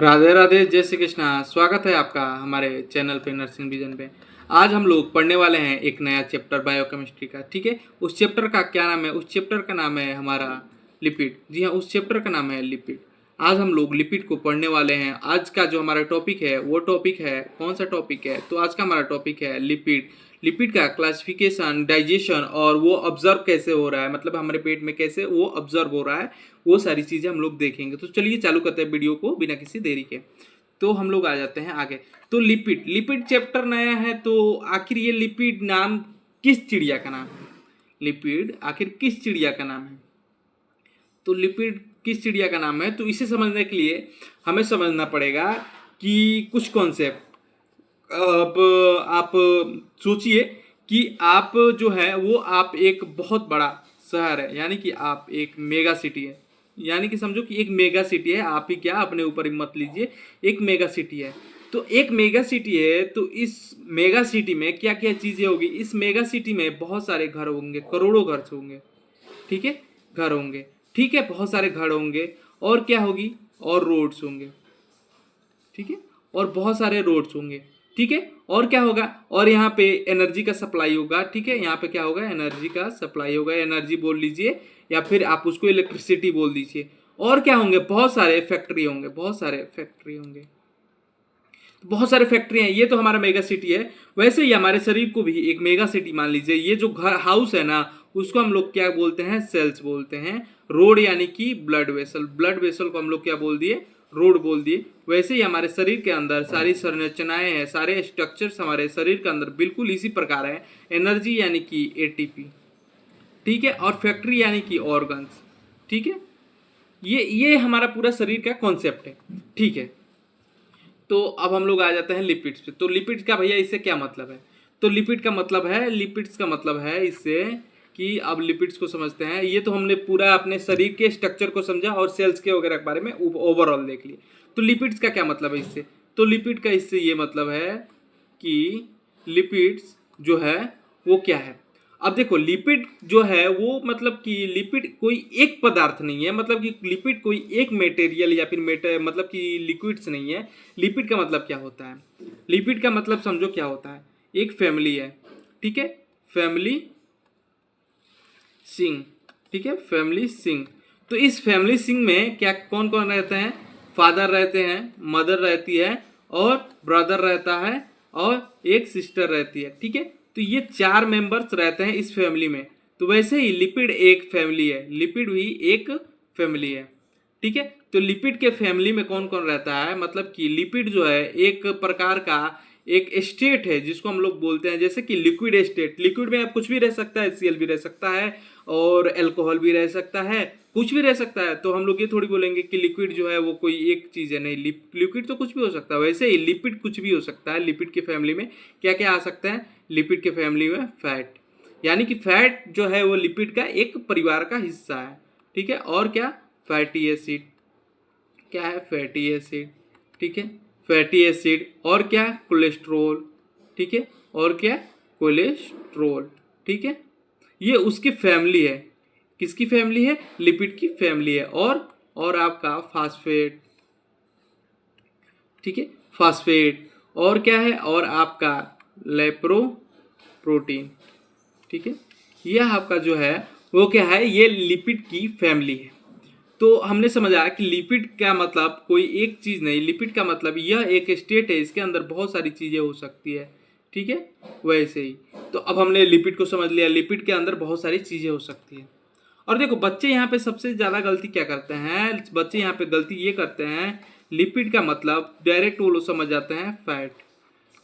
राधे राधे, जय श्री कृष्णा। स्वागत है आपका हमारे चैनल पे नर्सिंग विजन पे। आज हम लोग पढ़ने वाले हैं एक नया चैप्टर बायोकेमिस्ट्री का। ठीक है, उस चैप्टर का क्या नाम है? उस चैप्टर का नाम है हमारा लिपिड। जी हाँ, उस चैप्टर का नाम है लिपिड। आज हम लोग लिपिड को पढ़ने वाले हैं। आज का जो हमारा टॉपिक है वो टॉपिक है, कौन सा टॉपिक है? तो आज का हमारा टॉपिक है लिपिड। लिपिड का क्लासिफिकेशन, डाइजेशन और वो ऑब्जर्व कैसे हो रहा है, मतलब हमारे पेट में कैसे वो ऑब्जर्व हो रहा है, वो सारी चीज़ें हम लोग देखेंगे। तो चलिए चालू करते हैं वीडियो को बिना किसी देरी के। तो हम लोग आ जाते हैं आगे। तो लिपिड लिपिड चैप्टर नया है, तो आखिर ये लिपिड नाम किस चिड़िया का नाम है? लिपिड आखिर किस चिड़िया का नाम है? तो लिपिड किस चिड़िया का नाम है, तो इसे समझने के लिए हमें समझना पड़ेगा कि कुछ कॉन्सेप्ट। अब आप सोचिए कि आप जो है वो आप एक बहुत बड़ा शहर है, यानी कि आप एक मेगा सिटी है, यानी कि समझो कि एक मेगा सिटी है। आप ही क्या, अपने ऊपर ही मत लीजिए, एक मेगा सिटी है। तो एक मेगा सिटी है, तो इस मेगा सिटी में क्या क्या चीज़ें होगी? इस मेगा सिटी में बहुत सारे घर होंगे, करोड़ों घर होंगे। ठीक है, घर होंगे। ठीक है, बहुत सारे घर होंगे। और क्या होगी? और रोड्स होंगे। ठीक है, और बहुत सारे रोड्स होंगे। ठीक है, और क्या होगा? और यहाँ पे एनर्जी का सप्लाई होगा। ठीक है, यहाँ पे क्या होगा? एनर्जी का सप्लाई होगा। एनर्जी बोल लीजिए या फिर आप उसको इलेक्ट्रिसिटी बोल दीजिए। और क्या होंगे? बहुत सारे फैक्ट्री होंगे, बहुत सारे फैक्ट्री होंगे। बहुत सारे फैक्ट्री हैं। ये तो हमारा मेगा सिटी है। वैसे ही हमारे शरीर को भी एक मेगा सिटी मान लीजिए। ये जो घर हाउस है ना, उसको हम लोग क्या बोलते हैं? सेल्स बोलते हैं। रोड यानी कि ब्लड वेसल, ब्लड वेसल को हम लोग क्या बोल दिए? रोड बोल दिए। वैसे ही हमारे शरीर के अंदर सारी संरचनाएं हैं, सारे स्ट्रक्चर्स हमारे शरीर के अंदर बिल्कुल इसी प्रकार है। एनर्जी यानी कि एटीपी। ठीक है, और फैक्ट्री यानी कि ऑर्गन्स। ठीक है, ये हमारा पूरा शरीर का कॉन्सेप्ट है। ठीक है, तो अब हम लोग आ जाते हैं लिपिड्स पे। तो लिपिड्स का भैया इससे क्या मतलब है? तो लिपिड का मतलब है, लिपिड्स का मतलब है इससे कि अब लिपिड्स को समझते हैं। ये तो हमने पूरा अपने शरीर के स्ट्रक्चर को समझा और सेल्स के वगैरह के बारे में ओवरऑल देख लिए। तो लिपिड्स का क्या मतलब है इससे? तो लिपिड का इससे ये मतलब है कि लिपिड्स जो है वो क्या है। अब देखो, लिपिड जो है वो मतलब कि लिपिड कोई एक पदार्थ नहीं है, मतलब कि लिपिड कोई एक मटेरियल या फिर मतलब कि लिक्विड्स नहीं है। लिपिड का मतलब क्या होता है? लिपिड का मतलब समझो क्या होता है? एक फैमिली है। ठीक है, फैमिली सिंग। ठीक है, फैमिली सिंग। तो इस फैमिली सिंग में क्या कौन कौन रहते हैं? फादर रहते हैं, मदर रहती है, और ब्रदर रहता है, और एक सिस्टर रहती है। ठीक है, तो ये 4 मेंबर्स रहते हैं इस फैमिली में। तो वैसे ही लिपिड एक फैमिली है, लिपिड भी एक फैमिली है। ठीक है, तो लिपिड के फैमिली में कौन कौन रहता है? मतलब कि लिपिड जो है एक प्रकार का एक स्टेट है जिसको हम लोग बोलते हैं, जैसे कि लिक्विड स्टेट। लिक्विड में अब कुछ भी रह सकता है, HCl भी रह सकता है और अल्कोहल भी रह सकता है, कुछ भी रह सकता है। तो हम लोग ये थोड़ी बोलेंगे कि लिक्विड जो है वो कोई एक चीज़ है। नहीं, लिक्विड तो कुछ भी हो सकता है। वैसे ही लिपिड कुछ भी हो सकता है। लिपिड के फैमिली में क्या क्या आ सकता है? लिपिड के फैमिली में फैट, यानी कि फैट जो है वो लिपिड का एक परिवार का हिस्सा है। ठीक है, और क्या? Fatty acid. क्या है? Fatty acid. ठीक है, फैटी एसिड। और क्या? कोलेस्ट्रोल। ठीक है, और क्या? कोलेस्ट्रोल। ठीक है, ये उसकी फैमिली है। किसकी फैमिली है? लिपिड की फैमिली है। और आपका फास्फेट। ठीक है, फास्फेट। और क्या है? और आपका लेप्रो प्रोटीन। ठीक है, यह आपका जो है वो क्या है? ये लिपिड की फैमिली है। तो हमने समझा कि लिपिड का मतलब कोई एक चीज़ नहीं। लिपिड का मतलब यह एक स्टेट है, इसके अंदर बहुत सारी चीज़ें हो सकती है। ठीक है, वैसे ही तो अब हमने लिपिड को समझ लिया। लिपिड के अंदर बहुत सारी चीज़ें हो सकती है। और देखो, बच्चे यहाँ पे सबसे ज़्यादा गलती क्या करते हैं? बच्चे यहाँ पे गलती ये करते हैं, लिपिड का मतलब डायरेक्ट वो लोग समझ जाते हैं फैट।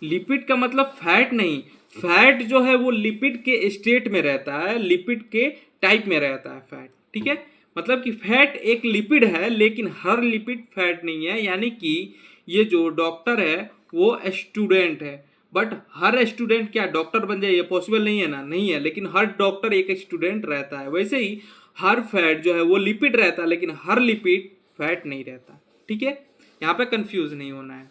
लिपिड का मतलब फैट नहीं। फैट जो है वो लिपिड के स्टेट में रहता है, लिपिड के टाइप में रहता है फैट। ठीक है, मतलब कि फैट एक लिपिड है, लेकिन हर लिपिड फैट नहीं है। यानी कि ये जो डॉक्टर है वो स्टूडेंट है, बट हर स्टूडेंट क्या डॉक्टर बन जाए? ये पॉसिबल नहीं है ना, नहीं है। लेकिन हर डॉक्टर एक स्टूडेंट रहता है। वैसे ही हर फैट जो है वो लिपिड रहता है, लेकिन हर लिपिड फैट नहीं रहता। ठीक है, यहाँ पे कंफ्यूज नहीं होना है।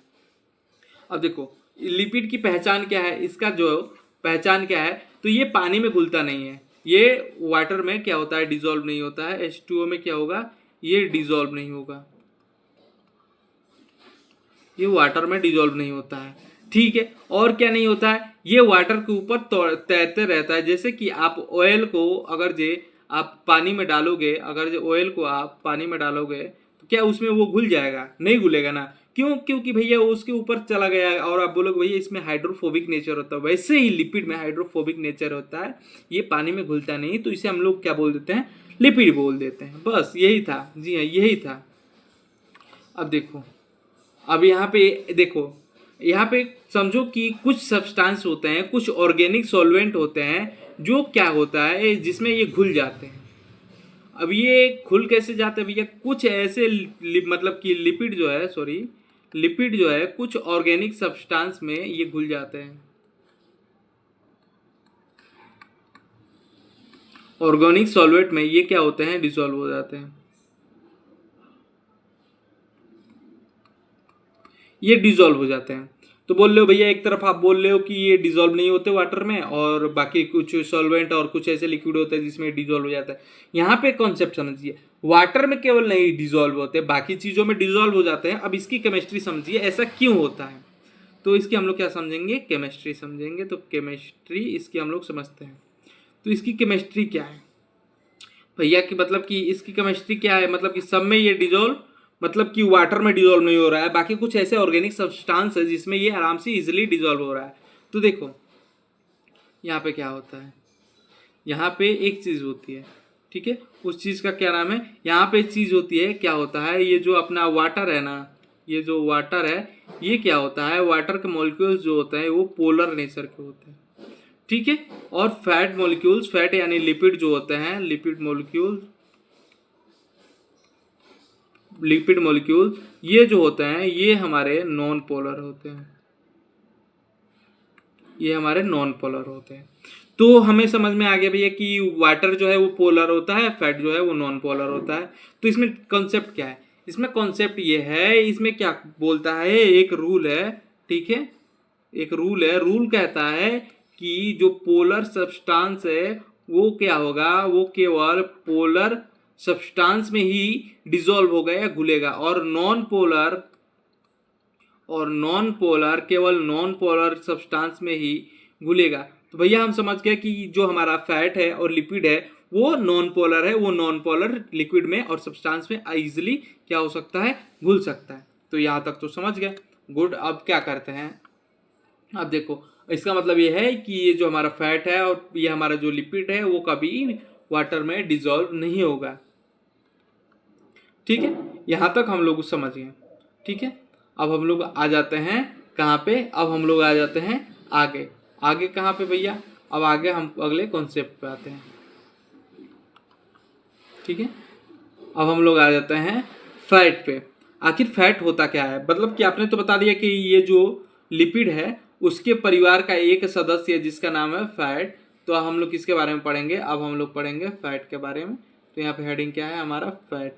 अब देखो, लिपिड की पहचान क्या है? इसका जो पहचान क्या है? तो ये पानी में घुलता नहीं है। ये वाटर में क्या होता है? डिजोल्व नहीं होता है। H2O में क्या होगा? ये डिजोल्व नहीं होगा। ये वाटर में डिजोल्व नहीं होता है, ठीक है। और क्या नहीं होता है, ये वाटर के ऊपर तैरते रहता है। जैसे कि आप ऑयल को अगर जे आप पानी में डालोगे, अगर जो ऑयल को आप पानी में डालोगे तो क्या उसमें वो घुल जाएगा? नहीं घुलेगा ना। क्यों? क्योंकि भैया वो उसके ऊपर चला गया है। और आप बोलोगे भैया इसमें हाइड्रोफोबिक नेचर होता है, वैसे ही लिपिड में हाइड्रोफोबिक नेचर होता है, ये पानी में घुलता नहीं, तो इसे हम लोग क्या बोल देते हैं? लिपिड बोल देते हैं। बस यही था, जी हाँ यही था। अब देखो, अब यहाँ पे देखो, यहाँ पे समझो कि कुछ सब्सटेंस होते हैं, कुछ ऑर्गेनिक सॉल्वेंट होते हैं, जो क्या होता है जिसमें ये घुल जाते हैं। अब ये घुल कैसे जाते हैं भैया? कुछ ऐसे मतलब कि लिपिड जो है, सॉरी लिपिड जो है कुछ ऑर्गेनिक सब्सटेंस में ये घुल जाते हैं। ऑर्गेनिक सॉल्वेंट में ये क्या होते हैं? डिसॉल्व हो जाते हैं। ये डिसॉल्व हो जाते हैं। तो बोल रहे हो भैया, एक तरफ आप बोल रहे हो कि ये डिसॉल्व नहीं होते वाटर में, और बाकी कुछ सॉल्वेंट और कुछ ऐसे लिक्विड होते हैं जिसमें डिसॉल्व हो जाता है। यहाँ पे कॉन्सेप्ट समझिए, वाटर में केवल नहीं डिसॉल्व होते, बाकी चीज़ों में डिसॉल्व हो जाते हैं। अब इसकी केमिस्ट्री समझिए, ऐसा क्यों होता है। तो इसकी हम लोग क्या समझेंगे? केमिस्ट्री समझेंगे। तो केमिस्ट्री इसकी हम लोग समझते हैं। तो इसकी केमिस्ट्री क्या है भैया? कि मतलब कि इसकी केमिस्ट्री क्या है, मतलब कि सब में ये डिसॉल्व, मतलब कि वाटर में डिसॉल्व नहीं हो रहा है, बाकी कुछ ऐसे ऑर्गेनिक सब्सटेंस है जिसमें ये आराम से इजीली डिसॉल्व हो रहा है। तो देखो यहाँ पे क्या होता है, यहाँ पे एक चीज़ होती है, ठीक है, उस चीज़ का क्या नाम है? यहाँ पे एक चीज़ होती है, क्या होता है, ये जो अपना वाटर है ना, ये जो वाटर है, ये क्या होता है, वाटर के मॉलिक्यूल्स जो होते हैं वो पोलर नेचर के होते हैं, ठीक है। और फैट मॉलिक्यूल्स, फैट यानी लिपिड जो होते हैं, लिपिड मॉलिक्यूल्स ये जो होते हैं ये हमारे नॉन पोलर होते हैं, ये हमारे नॉन पोलर होते हैं। तो हमें समझ में आ गया भैया कि वाटर जो है वो पोलर होता है, फैट जो है वो नॉन पोलर होता है। तो इसमें कॉन्सेप्ट क्या है? इसमें कॉन्सेप्ट ये है, इसमें क्या बोलता है, एक रूल है, ठीक है, एक रूल है। रूल कहता है कि जो पोलर सब्सटेंस है वो क्या होगा, वो केवल पोलर सब्सटेंस में ही डिसॉल्व होगा या घुलेगा, और नॉन पोलर केवल नॉन पोलर सब्सटेंस में ही घुलेगा। तो भैया हम समझ गए कि जो हमारा फैट है और लिपिड है वो नॉन पोलर है, वो नॉन पोलर लिक्विड में और सब्सटेंस में इजीली क्या हो सकता है? घुल सकता है। तो यहाँ तक तो समझ गए, गुड। अब क्या करते हैं, अब देखो, इसका मतलब ये है कि ये जो हमारा फैट है और ये हमारा जो लिपिड है वो कभी वाटर में डिसॉल्व नहीं होगा, ठीक है। यहाँ तक हम लोग समझ गए, ठीक है। अब हम लोग आ जाते हैं कहाँ पे? अब हम लोग आ जाते हैं आगे। आगे कहाँ पे भैया? अब आगे हम अगले कॉन्सेप्ट पे आते हैं, ठीक है। अब हम लोग आ जाते हैं फैट पे। आखिर फैट होता क्या है? मतलब कि आपने तो बता दिया कि ये जो लिपिड है उसके परिवार का एक सदस्य है जिसका नाम है फैट। तो हम लोग किसके बारे में पढ़ेंगे? अब हम लोग पढ़ेंगे फैट के बारे में। तो यहाँ पे हेडिंग क्या है हमारा? फैट।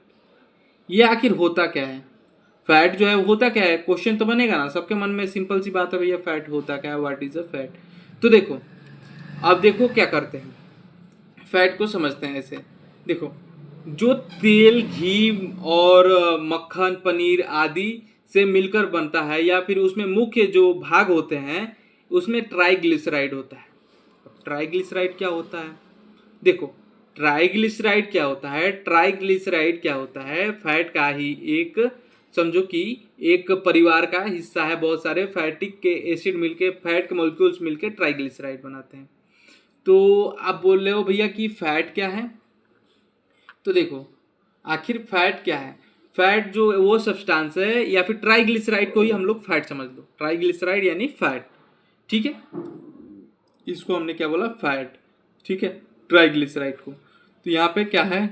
ये आखिर होता क्या है? फैट जो है होता क्या है? क्वेश्चन तो बनेगा ना सबके मन में, सिंपल सी बात है भैया, फैट होता क्या है, व्हाट इज अ फैट। तो देखो, अब देखो क्या करते हैं, फैट को समझते हैं ऐसे। देखो, जो तेल, घी और मक्खन, पनीर आदि से मिलकर बनता है, या फिर उसमें मुख्य जो भाग होते हैं उसमें ट्राइग्लिसराइड होता है। ट्राइग्लिसराइड क्या होता है? देखो, ट्राइग्लिसराइड क्या होता है? ट्राइग्लिसराइड क्या होता है? फैट का ही एक, समझो कि एक परिवार का हिस्सा है, बहुत सारे फैटिक के एसिड मिलके, फैट के मॉलिक्यूल्स मिलके ट्राइग्लिसराइड बनाते हैं। तो आप बोल रहे हो भैया कि फैट क्या है? तो देखो, आखिर फैट क्या है? फैट जो वो सब्सटेंस है, या फिर ट्राइग्लिसराइड को ही हम लोग फैट समझ लो, ट्राइग्लिसराइड यानी फैट, ठीक है। इसको हमने क्या बोला? फैट, ठीक है, ट्राइग्लिसराइड को। तो यहाँ पे क्या है?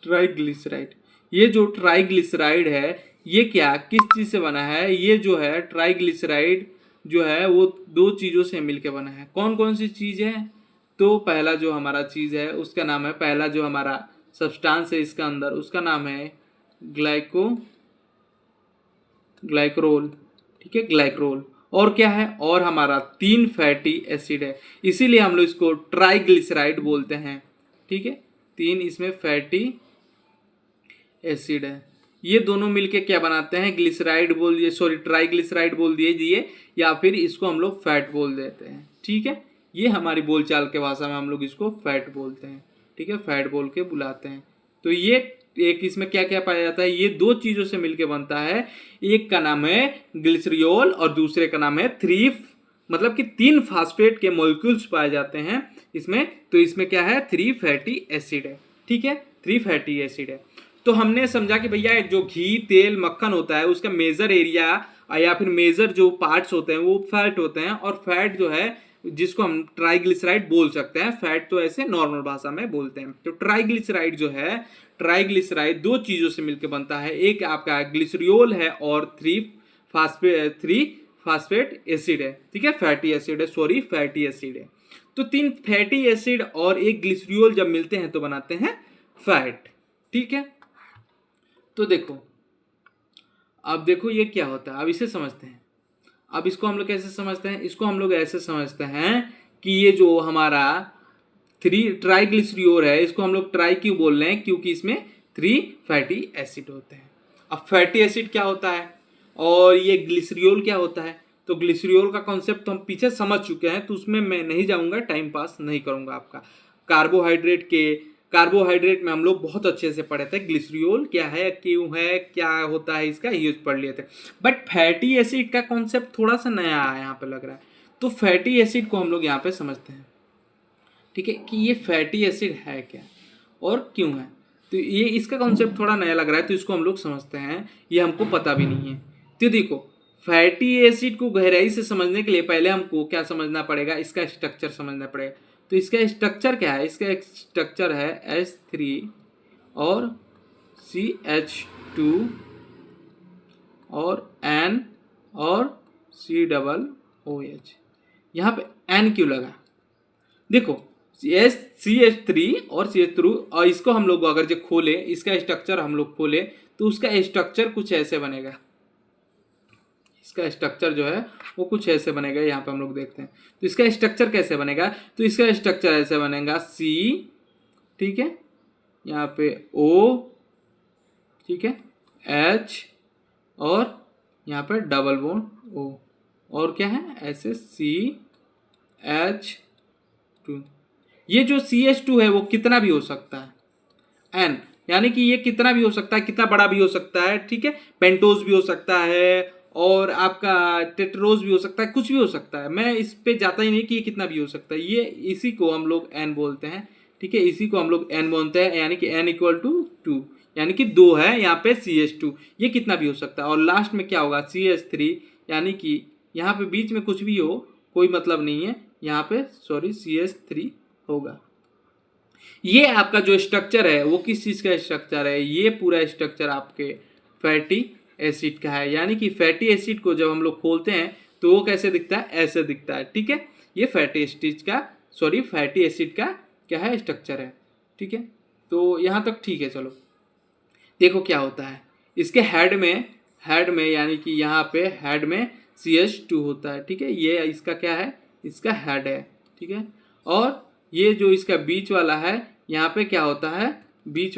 ट्राइग्लिसराइड। ये जो ट्राइग्लिसराइड है ये क्या, किस चीज़ से बना है? ये जो है ट्राइग्लिसराइड जो है वो दो चीज़ों से मिलके बना है। कौन कौन सी चीज़ है? तो पहला जो हमारा चीज़ है उसका नाम है, पहला जो हमारा सब्सटेंस है इसका अंदर, उसका नाम है ग्लाइक्रोल, ठीक है, ग्लाइक्रोल। और क्या है? और हमारा 3 फैटी एसिड है, इसीलिए हम लोग इसको ट्राइग्लिसराइड बोलते हैं, ठीक है। 3 इसमें फैटी एसिड है, ये दोनों मिलके क्या बनाते हैं, ग्लिसराइड बोल दिए, सॉरी ट्राइग्लिसराइड बोल दीजिए, या फिर इसको हम लोग फैट बोल देते हैं। ठीक है, ये हमारी बोलचाल के भाषा में हम लोग इसको फैट बोलते हैं। ठीक है, फैट बोल के बुलाते हैं। तो ये एक इसमें क्या क्या पाया जाता है, ये दो चीज़ों से मिलके बनता है। एक का नाम है ग्लिसरियोल और दूसरे का नाम है मतलब कि 3 फास्फेट के मॉलिक्यूल्स पाए जाते हैं इसमें। तो इसमें क्या है, 3 फैटी एसिड है। ठीक है, 3 फैटी एसिड है। तो हमने समझा कि भैया जो घी, तेल, मक्खन होता है उसका मेजर एरिया या फिर मेजर जो पार्ट्स होते हैं वो फैट होते हैं, और फैट जो है जिसको हम ट्राइग्लिसराइड बोल सकते हैं। फैट तो ऐसे नॉर्मल भाषा में बोलते हैं। तो ट्राइग्लिसराइड जो है, ट्राइग्लिसराइड दो चीज़ों से मिलकर बनता है। एक आपका ग्लिसरियोल है और 3 फास्फेट एसिड है। ठीक है, फैटी एसिड है, सॉरी फैटी एसिड है। तो 3 फैटी एसिड और एक ग्लिसरियोल जब मिलते हैं तो बनाते हैं फैट। ठीक है, तो देखो, अब देखो ये क्या होता है, अब इसे समझते हैं। अब इसको हम लोग कैसे समझते हैं, इसको हम लोग ऐसे समझते हैं कि ये जो हमारा 3 ट्राइग्लिसरियोल है, इसको हम लोग ट्राई क्यों बोल रहे हैं, क्योंकि इसमें 3 फैटी एसिड होते हैं। अब फैटी एसिड क्या होता है और ये ग्लिसरियोल क्या होता है, तो ग्लिसरियोल का कॉन्सेप्ट तो हम पीछे समझ चुके हैं, तो उसमें मैं नहीं जाऊंगा, टाइम पास नहीं करूंगा आपका। कार्बोहाइड्रेट में हम लोग बहुत अच्छे से पढ़े थे, ग्लिसरियोल क्या है, क्यों है, क्या होता है, इसका यूज पढ़ लिए थे। बट फैटी एसिड का कॉन्सेप्ट थोड़ा सा नया है यहाँ पे लग रहा है। तो फैटी एसिड को हम लोग यहाँ पे समझते हैं। ठीक है, कि ये फैटी एसिड है क्या और क्यों है। तो ये इसका कॉन्सेप्ट थोड़ा नया लग रहा है, तो इसको हम लोग समझते हैं, ये हमको पता भी नहीं है। तो देखो, फैटी एसिड को गहराई से समझने के लिए पहले हमको क्या समझना पड़ेगा, इसका स्ट्रक्चर समझना पड़ेगा। तो इसका स्ट्रक्चर क्या है, इसका एक स्ट्रक्चर है H3 और CH2 और N और COOH। यहाँ पे N क्यों लगा, देखो CH3 और CH3, और इसको हम लोग अगर जो खोले, इसका स्ट्रक्चर हम लोग खोले तो उसका स्ट्रक्चर कुछ ऐसे बनेगा। इसका स्ट्रक्चर जो है वो कुछ ऐसे बनेगा, यहाँ पे हम लोग देखते हैं। तो इसका स्ट्रक्चर कैसे बनेगा, तो इसका स्ट्रक्चर ऐसे बनेगा C, ठीक है, यहाँ पे O, ठीक है, H और यहाँ पे डबल बॉन्ड O, और क्या है ऐसे CH2। ये जो CH2 है वो कितना भी हो सकता है, N, यानी कि ये कितना भी हो सकता है, कितना बड़ा भी हो सकता है। ठीक है, पेंटोज भी हो सकता है और आपका टेट्रोज भी हो सकता है, कुछ भी हो सकता है। मैं इस पे जाता ही नहीं कि ये कितना भी हो सकता है। ये इसी को हम लोग N बोलते हैं। ठीक है, इसी को हम लोग N बोलते हैं, यानी कि N = 2, यानी कि 2 है यहाँ पे CH2, ये कितना भी हो सकता है। और लास्ट में क्या होगा CH3, यानी कि यहाँ पे बीच में कुछ भी हो कोई मतलब नहीं है, यहाँ पे सॉरी CH3 होगा। ये आपका जो स्ट्रक्चर है वो किस चीज़ का स्ट्रक्चर है, ये पूरा स्ट्रक्चर आपके फैटी एसिड का है। यानी कि फैटी एसिड को जब हम लोग खोलते हैं तो वो कैसे दिखता है, ऐसे दिखता है। ठीक है, ये फैटी एसिड का क्या है, स्ट्रक्चर है। ठीक है, तो यहाँ तक ठीक है। चलो देखो क्या होता है, इसके हेड में यानी कि यहाँ पे हेड में CH2 होता है। ठीक है, ये इसका क्या है, इसका हेड है। ठीक है, और ये जो इसका बीच वाला है, यहाँ पे क्या होता है, बीच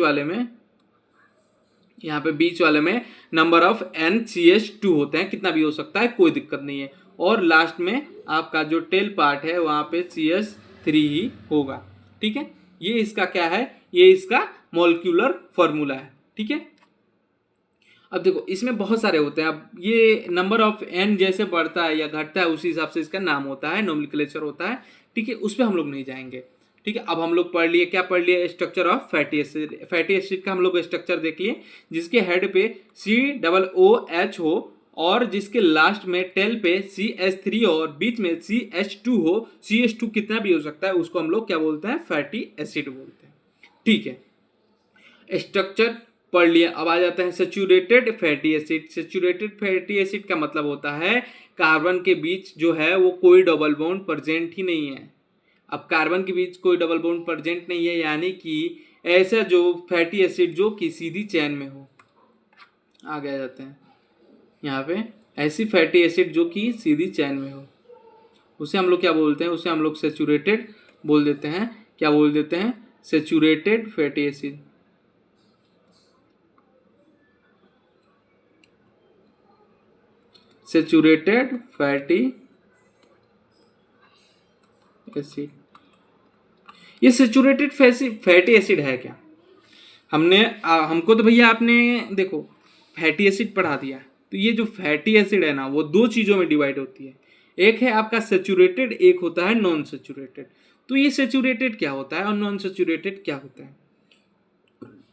वाले में नंबर ऑफ NCH2 होते हैं, कितना भी हो सकता है, कोई दिक्कत नहीं है। और लास्ट में आपका जो टेल पार्ट है वहाँ पे CH3 ही होगा। ठीक है, ये इसका क्या है, ये इसका मॉलिक्यूलर फॉर्मूला है। ठीक है, अब देखो इसमें बहुत सारे होते हैं। अब ये नंबर ऑफ N जैसे बढ़ता है या घटता है उसी हिसाब से इसका नाम होता है, नोमेनक्लेचर होता है। ठीक है, उस पर हम लोग नहीं जाएंगे। ठीक है, अब हम लोग क्या पढ़ लिए, structure of fatty acid. Fatty acid का हम लोग स्ट्रक्चर देख लिए, जिसके हेड पे COOH हो और जिसके लास्ट में टेल पे CH3 और बीच में CH2 हो। CH2 कितना भी हो सकता है, उसको हम लोग क्या बोलते हैं, फैटी एसिड बोलते हैं। ठीक है, स्ट्रक्चर पढ़ लिया। अब आ जाता है saturated fatty acid. Saturated fatty acid का मतलब होता है कार्बन के बीच जो है वो कोई डबल बॉन्ड प्रेजेंट ही नहीं है। अब कार्बन के बीच कोई डबल बॉन्ड प्रेजेंट नहीं है, यानी कि ऐसा जो फैटी एसिड जो कि सीधी चेन में हो। आगे आ जाते हैं यहाँ पे, ऐसी फैटी एसिड जो कि सीधी चेन में हो, उसे हम लोग क्या बोलते हैं, उसे हम लोग सेचुरेटेड बोल देते हैं। क्या बोल देते हैं, saturated fatty acid. Saturated fatty acid. ये सैचुरेटेड फैटी एसिड है क्या? हमको तो भैया आपने देखो फैटी एसिड पढ़ा दिया, तो ये जो फैटी एसिड है ना वो दो चीज़ों में डिवाइड होती है, एक है आपका सैचुरेटेड, एक होता है नॉन सैचुरेटेड। तो ये सैचुरेटेड क्या होता है और नॉन सैचुरेटेड क्या होता है?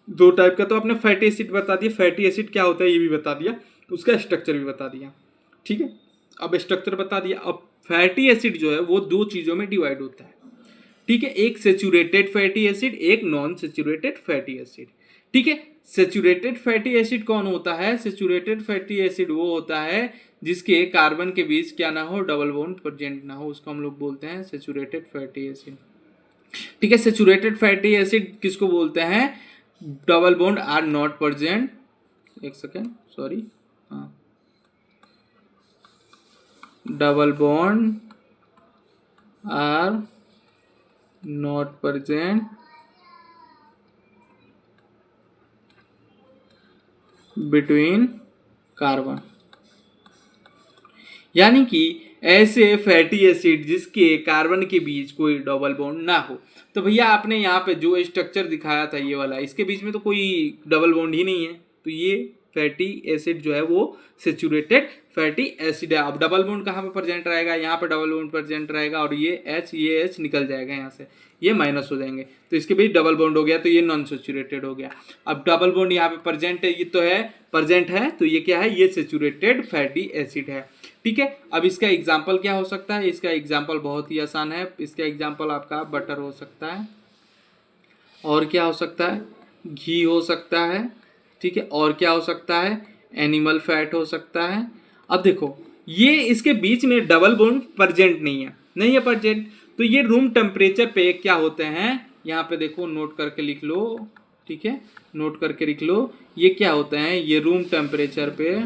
दो टाइप का तो आपने फैटी एसिड बता दिया, फैटी एसिड क्या होता है ये भी बता दिया, उसका स्ट्रक्चर भी बता दिया, ठीक है। अब स्ट्रक्चर बता दिया, अब फैटी एसिड जो है वो दो चीज़ों में डिवाइड होता है, ठीक है, एक सैचुरेटेड फैटी एसिड, एक नॉन सैचुरेटेड फैटी एसिड, ठीक है। सैचुरेटेड फैटी एसिड कौन होता है? सैचुरेटेड फैटी एसिड वो होता है जिसके कार्बन के बीच क्या ना हो, डबल बॉन्ड प्रेजेंट ना हो, उसको हम लोग बोलते हैं सैचुरेटेड फैटी एसिड, ठीक है। सैचुरेटेड फैटी एसिड किसको बोलते हैं? Double bond are not present, एक सेकेंड सॉरी, हाँ, double bond are not present between carbon, यानी कि ऐसे फैटी एसिड जिसके कार्बन के बीच कोई डबल बॉन्ड ना हो। तो भैया आपने यहाँ पे जो स्ट्रक्चर दिखाया था ये वाला, इसके बीच में तो कोई डबल बॉन्ड ही नहीं है, तो ये फैटी एसिड जो है वो सैचुरेटेड फैटी एसिड है। अब डबल बॉन्ड कहाँ पे प्रेजेंट रहेगा? यहाँ पे डबल बॉन्ड प्रेजेंट रहेगा, और ये H निकल जाएगा यहाँ से, ये माइनस हो जाएंगे, तो इसके बीच डबल बॉन्ड हो गया, तो ये नॉन सैचुरेटेड हो गया। अब डबल बॉन्ड यहाँ पे प्रेजेंट है, ये तो है प्रेजेंट है, तो ये क्या है? ये सैचुरेटेड फैटी एसिड है, ठीक है। अब इसका एग्जाम्पल क्या हो सकता है? इसका एग्जाम्पल बहुत ही आसान है, इसका एग्जाम्पल आपका बटर हो सकता है, और क्या हो सकता है? घी हो सकता है, ठीक है, और क्या हो सकता है? एनिमल फैट हो सकता है। अब देखो ये इसके बीच में डबल बॉन्ड प्रेजेंट नहीं है प्रेजेंट, तो ये रूम टेम्परेचर पे क्या होते हैं? यहाँ पे देखो नोट करके लिख लो, ठीक है, नोट करके लिख लो, ये क्या होते हैं? ये रूम टेम्परेचर पे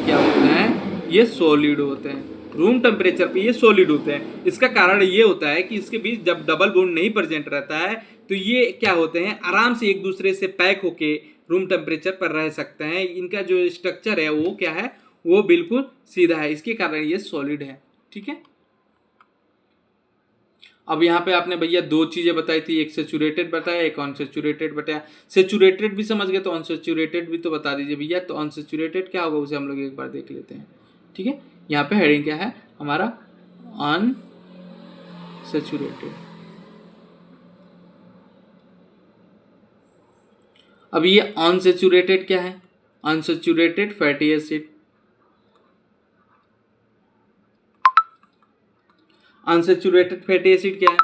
क्या होते हैं? ये सॉलिड होते हैं, रूम टेम्परेचर पे ये सॉलिड होते हैं। इसका कारण ये होता है कि इसके बीच जब डबल बॉन्ड नहीं प्रेजेंट रहता है तो ये क्या होते हैं? आराम से एक दूसरे से पैक होके रूम टेम्परेचर पर रह सकते हैं। इनका जो स्ट्रक्चर है वो क्या है? वो बिल्कुल सीधा है, इसके कारण ये सॉलिड है, ठीक है। अब यहाँ पे आपने भैया दो चीजें बताई थी, एक सैचुरेटेड बताया, एक अनसैचुरेटेड बताया। सैचुरेटेड भी समझ गए तो अनसैचुरेटेड भी तो बता दीजिए भैया। तो अनसैचुरेटेड क्या होगा उसे हम लोग एक बार देख लेते हैं, ठीक है। यहाँ पे हेडिंग क्या है हमारा? अनसैचुरेटेड। अब ये अनसैचुरेटेड क्या है? Unsaturated fatty acid. Unsaturated fatty acid क्या है?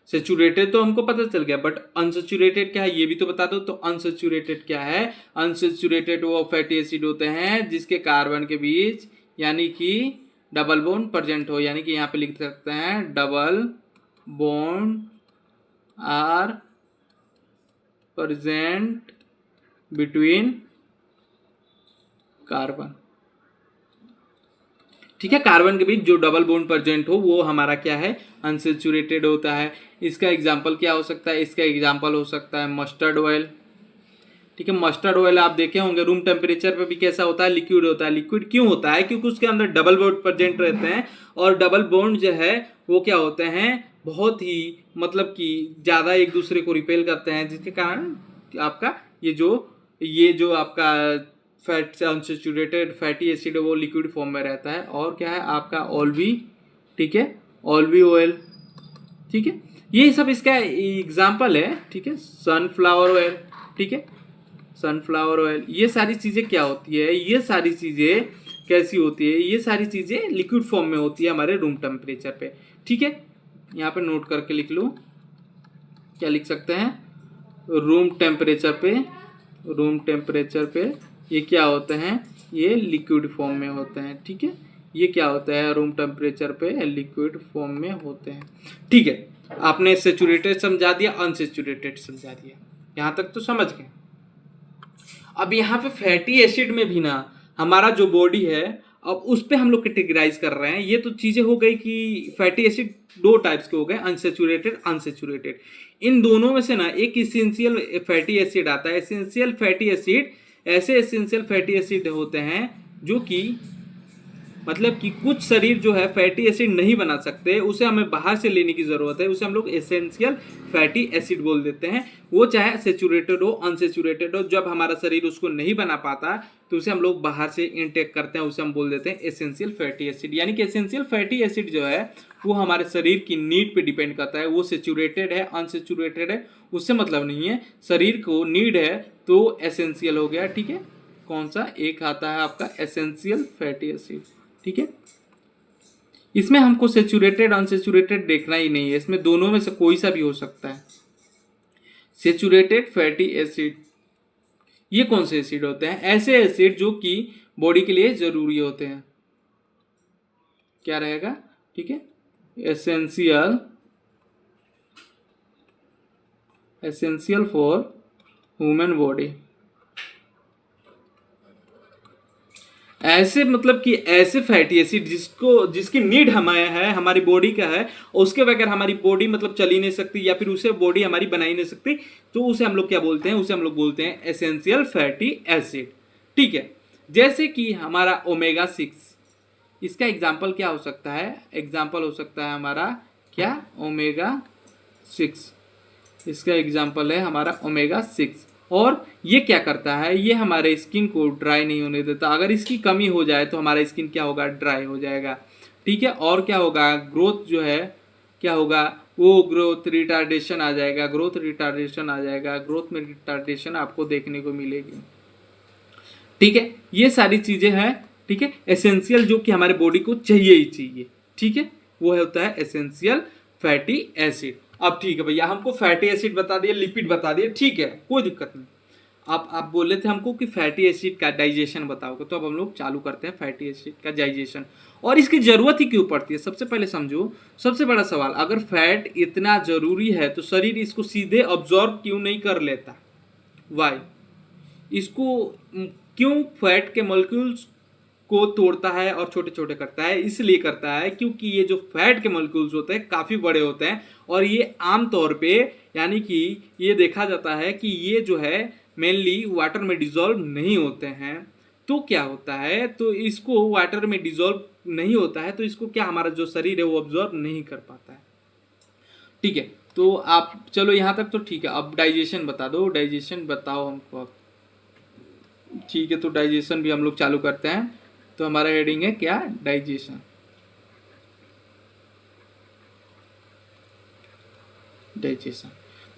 सैचुरेटेड तो हमको पता चल गया, बट अनसैचुरेटेड क्या है ये भी तो बता दो। तो अनसैचुरेटेड क्या है? अनसैचुरेटेड वो फैटी एसिड होते हैं जिसके कार्बन के बीच यानी कि डबल बॉन्ड प्रेजेंट हो, यानी कि यहाँ पे लिख सकते हैं double bond are present between carbon, ठीक है। कार्बन के बीच जो डबल बॉन्ड प्रेजेंट हो वो हमारा क्या है? अनसैचुरेटेड होता है। इसका एग्जांपल क्या हो सकता है? इसका एग्जांपल हो सकता है मस्टर्ड ऑयल, ठीक है। मस्टर्ड ऑयल आप देखे होंगे रूम टेम्परेचर पे भी कैसा होता है? लिक्विड होता है। लिक्विड क्यों होता है? क्योंकि उसके अंदर डबल बॉन्ड प्रेजेंट रहते हैं, और डबल बॉन्ड जो है वो क्या होते हैं? बहुत ही मतलब कि ज़्यादा एक दूसरे को रिपेल करते हैं, जिसके कारण आपका ये जो आपका फैट से अनसैचुरेटेड फैटी एसिड वो लिक्विड फॉर्म में रहता है। और क्या है आपका? ऑल्वी, ठीक है, ऑल्वी ऑयल, ठीक है। ये सब इसका एग्जाम्पल है, ठीक है। सनफ्लावर ऑयल, ठीक है, सनफ्लावर ऑयल। ये सारी चीज़ें क्या होती है? ये सारी चीज़ें कैसी होती है? ये सारी चीज़ें लिक्विड फॉर्म में होती है हमारे रूम टेम्परेचर पे, ठीक है। यहाँ पे नोट करके लिख लो, क्या लिख सकते हैं? रूम टेम्परेचर पे ये क्या होते हैं? ये लिक्विड फॉर्म में होते हैं, ठीक है। ये क्या होता है? रूम टेम्परेचर पे लिक्विड फॉर्म में होते हैं, ठीक है। आपने सैचुरेटेड समझा दिया, अनसैचुरेटेड समझा दिया, यहाँ तक तो समझ गए। अब यहाँ पे फैटी एसिड में भी ना हमारा जो बॉडी है अब उस पे हम लोग कैटेगराइज कर रहे हैं। ये तो चीज़ें हो गई कि फैटी एसिड दो टाइप्स के हो गए, अनसैचुरेटेड अनसैचुरेटेड। इन दोनों में से ना एक इसेंशियल फैटी एसिड आता है। एसेंशियल फैटी एसिड ऐसे एसेंशियल फैटी एसिड होते हैं जो कि मतलब कि कुछ शरीर जो है फैटी एसिड नहीं बना सकते, उसे हमें बाहर से लेने की ज़रूरत है, उसे हम लोग एसेंशियल फैटी एसिड बोल देते हैं। वो चाहे सेचुरेटेड हो अनसेचुरेटेड हो, जब हमारा शरीर उसको नहीं बना पाता तो उसे हम लोग बाहर से इनटेक करते हैं, उसे हम बोल देते हैं एसेंशियल फैटी एसिड। यानी कि एसेंशियल फैटी एसिड जो है वो हमारे शरीर की नीड पे डिपेंड करता है, वो सेचुरेटेड है अनसेचुरेटेड है उससे मतलब नहीं है, शरीर को नीड है तो एसेंशियल हो गया। ठीक है, कौन सा एक आता है आपका एसेंशियल फैटी एसिड। ठीक है, इसमें हमको सेचुरेटेड अनसेचुरेटेड देखना ही नहीं है, इसमें दोनों में से कोई सा भी हो सकता है। सेचुरेटेड फैटी एसिड ये कौन से एसिड होते हैं? ऐसे एसिड जो कि बॉडी के लिए जरूरी होते हैं। क्या रहेगा? ठीक है, एसेंशियल फॉर ह्यूमन बॉडी। ऐसे मतलब कि ऐसे फैटी एसिड जिसकी नीड हमें है, हमारी बॉडी का है, उसके बगैर हमारी बॉडी मतलब चल ही नहीं सकती या फिर उसे बॉडी हमारी बना ही नहीं सकती, तो उसे हम लोग क्या बोलते हैं? उसे हम लोग बोलते हैं एसेंशियल फैटी एसिड। ठीक है, जैसे कि हमारा ओमेगा 6, इसका एग्जाम्पल क्या हो सकता है? एग्जाम्पल हो सकता है हमारा क्या? ओमेगा 6, इसका एग्जाम्पल है हमारा ओमेगा 6। और ये क्या करता है? ये हमारे स्किन को ड्राई नहीं होने देता। अगर इसकी कमी हो जाए तो हमारा स्किन क्या होगा? ड्राई हो जाएगा। ठीक है, और क्या होगा? ग्रोथ जो है क्या होगा? वो ग्रोथ रिटार्डेशन आ जाएगा, ग्रोथ रिटार्डेशन आ जाएगा, ग्रोथ में रिटार्डेशन आपको देखने को मिलेगी। ठीक है, ये सारी चीज़ें हैं। ठीक है, एसेंशियल जो कि हमारे बॉडी को चाहिए ही चाहिए। ठीक है, वो होता है एसेंशियल फैटी एसिड। अब ठीक है भैया, हमको फैटी एसिड बता दिए, लिपिड बता दिए, ठीक है, कोई दिक्कत नहीं। आप बोले थे हमको कि फैटी एसिड का डाइजेशन बताओगे, तो अब हम लोग चालू करते हैं फैटी एसिड का डाइजेशन। और इसकी ज़रूरत ही क्यों पड़ती है? सबसे पहले समझो, सबसे बड़ा सवाल, अगर फैट इतना ज़रूरी है तो शरीर इसको सीधे ऑब्जॉर्व क्यों नहीं कर लेता? वाई? इसको क्यों फैट के मॉलिक्यूल्स को तोड़ता है और छोटे छोटे करता है? इसलिए करता है क्योंकि ये जो फैट के मॉलिक्यूल्स होते हैं काफ़ी बड़े होते हैं, और ये आम तौर पे यानी कि ये देखा जाता है कि ये जो है मेनली वाटर में डिजॉल्व नहीं होते हैं। तो क्या होता है? तो इसको वाटर में डिजॉल्व नहीं होता है तो इसको क्या हमारा जो शरीर है वो ऑब्जॉर्व नहीं कर पाता है। ठीक है, तो आप चलो यहाँ तक तो ठीक है। अब डाइजेशन बता दो, डाइजेशन बताओ हमको अब। ठीक है, तो डाइजेशन भी हम लोग चालू करते हैं। तो हमारा हेडिंग है क्या? डाइजेशन। डाइजेशन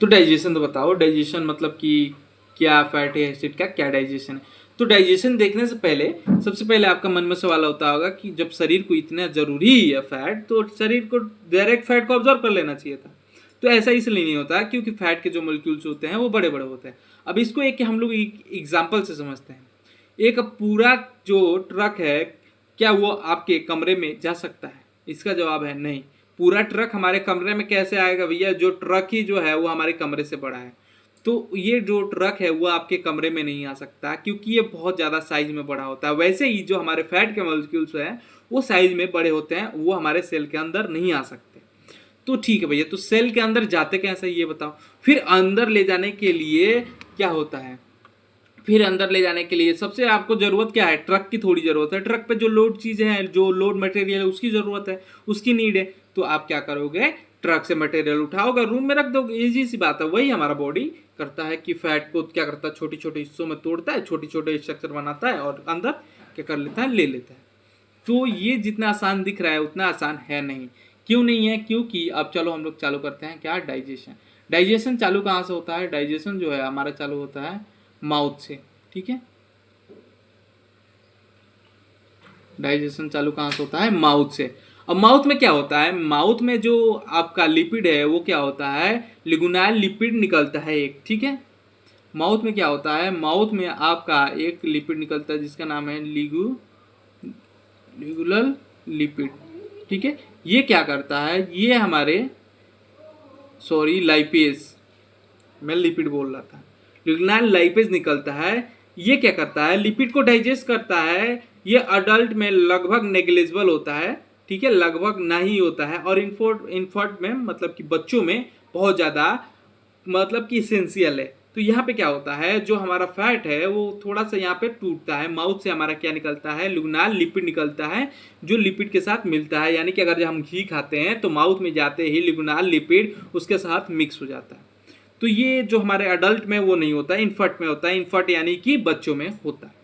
तो डाइजेशन तो बताओ, डाइजेशन मतलब कि क्या फैटी एसिड का क्या डाइजेशन है? तो डाइजेशन देखने से पहले सबसे पहले आपका मन में सवाल होता होगा कि जब शरीर को इतना जरूरी है फैट, तो शरीर को डायरेक्ट फैट को ऑब्जर्व कर लेना चाहिए था। तो ऐसा इसलिए नहीं होता क्योंकि फैट के जो मॉलिक्यूल्स होते हैं वो बड़े बड़े होते हैं। अब इसको एक हम लोग एग्जाम्पल से समझते हैं। एक पूरा जो ट्रक है, क्या वो आपके कमरे में जा सकता है? इसका जवाब है नहीं। पूरा ट्रक हमारे कमरे में कैसे आएगा भैया? जो ट्रक ही जो है वो हमारे कमरे से बड़ा है, तो ये जो ट्रक है वो आपके कमरे में नहीं आ सकता क्योंकि ये बहुत ज़्यादा साइज में बड़ा होता है। वैसे ही जो हमारे फैट के मॉलिक्यूल्स हैं वो साइज में बड़े होते हैं, वो हमारे सेल के अंदर नहीं आ सकते। तो ठीक है भैया, तो सेल के अंदर जाते कैसे ये बताओ। फिर अंदर ले जाने के लिए क्या होता है? फिर अंदर ले जाने के लिए सबसे आपको ज़रूरत क्या है? ट्रक की थोड़ी ज़रूरत है। ट्रक पे जो लोड चीज़ें हैं, जो लोड मटेरियल है उसकी ज़रूरत है, उसकी नीड है। तो आप क्या करोगे? ट्रक से मटेरियल उठाओगे, रूम में रख दोगे। इजी सी बात है। वही हमारा बॉडी करता है कि फैट को क्या करता है? छोटे छोटे हिस्सों में तोड़ता है, छोटे छोटे स्ट्रक्चर बनाता है और अंदर क्या कर लेता है? ले लेता है। तो ये जितना आसान दिख रहा है उतना आसान है नहीं। क्यों नहीं है? क्योंकि अब चलो हम लोग चालू करते हैं क्या? डाइजेशन। डाइजेशन चालू कहाँ से होता है? डाइजेशन जो है हमारा चालू होता है माउथ से। ठीक है, डाइजेशन चालू कहाँ से होता है? माउथ से। अब माउथ में क्या होता है? माउथ में जो आपका लिपिड है वो क्या होता है? लिगुनाइल लिपिड निकलता है एक। ठीक है, माउथ में क्या होता है? माउथ में आपका एक लिपिड निकलता है जिसका नाम है लिगुलर लिपिड। ठीक है, ये क्या करता है? ये हमारे लाइपेज, मैं लिपिड बोल रहा था, लिग्नाइल लाइपेज निकलता है। ये क्या करता है? लिपिड को डाइजेस्ट करता है। ये अडल्ट में लगभग नेग्लिजिबल होता है। ठीक है, लगभग नहीं होता है। और इन्फोर्ट में मतलब कि बच्चों में बहुत ज़्यादा मतलब कि इसेंशियल है। तो यहाँ पे क्या होता है, जो हमारा फैट है वो थोड़ा सा यहाँ पे टूटता है, माउथ से हमारा क्या निकलता है, लिग्नाल लिपिड निकलता है जो लिपिड के साथ मिलता है। यानी कि अगर जब हम घी खाते हैं तो माउथ में जाते ही लिग्नाल लिपिड उसके साथ मिक्स हो जाता है। तो ये जो हमारे अडल्ट में वो नहीं होता है, इन्फर्ट में होता है। इन्फर्ट यानी कि बच्चों में होता है।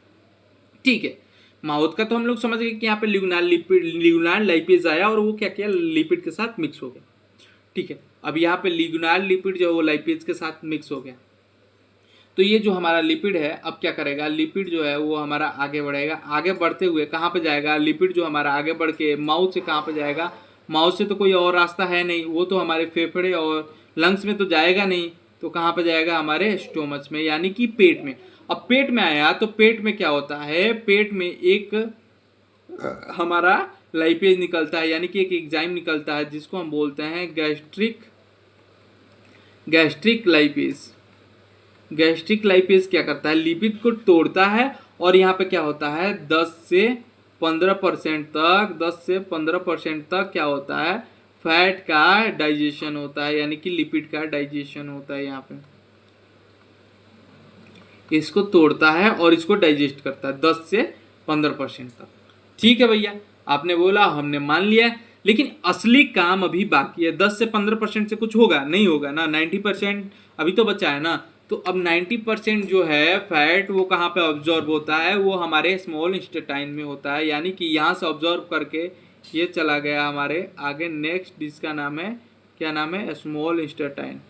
ठीक है, माउथ का तो हम लोग समझ गए कि यहाँ पे लिग्नाल लिपिड, लिग्नाल लाइपेज आया और वो क्या किया, लिपिड के साथ मिक्स हो गया। ठीक है, अब यहाँ पे लिग्नाल लिपिड जो है वो लाइपेज के साथ मिक्स हो गया। तो ये जो हमारा लिपिड है अब क्या करेगा, लिपिड जो है वो हमारा आगे बढ़ेगा। आगे बढ़ते हुए कहाँ पे जाएगा, लिपिड जो हमारा आगे बढ़ के माउथ से कहाँ पे जाएगा, माउथ से तो कोई और रास्ता है नहीं, वो तो हमारे फेफड़े और लंग्स में तो जाएगा नहीं, तो कहाँ पे जाएगा, हमारे स्टोमच में यानी कि पेट में। अब पेट में आया तो पेट में क्या होता है, पेट में एक हमारा लाइपेज निकलता है यानी कि एक एंजाइम निकलता है जिसको हम बोलते हैं गैस्ट्रिक लाइपेज। गैस्ट्रिक लाइपेज क्या करता है, लिपिड को तोड़ता है और यहाँ पे क्या होता है 10 से 15% तक क्या होता है, फैट का डाइजेशन होता है यानी कि लिपिड का डाइजेशन होता है। यहाँ पे इसको तोड़ता है और इसको डाइजेस्ट करता है 10 से 15% तक। ठीक है भैया, आपने बोला, हमने मान लिया, लेकिन असली काम अभी बाकी है। 10 से 15% से कुछ होगा नहीं, होगा ना, 90% अभी तो बचा है ना। तो अब 90% जो है फैट वो कहाँ पे ऑब्जॉर्ब होता है, वो हमारे स्मॉल इंटेस्टाइन में होता है। यानी कि यहाँ से ऑब्जॉर्ब करके ये चला गया हमारे आगे, नेक्स्ट जिसका नाम है, क्या नाम है, स्मॉल इंटेस्टाइन।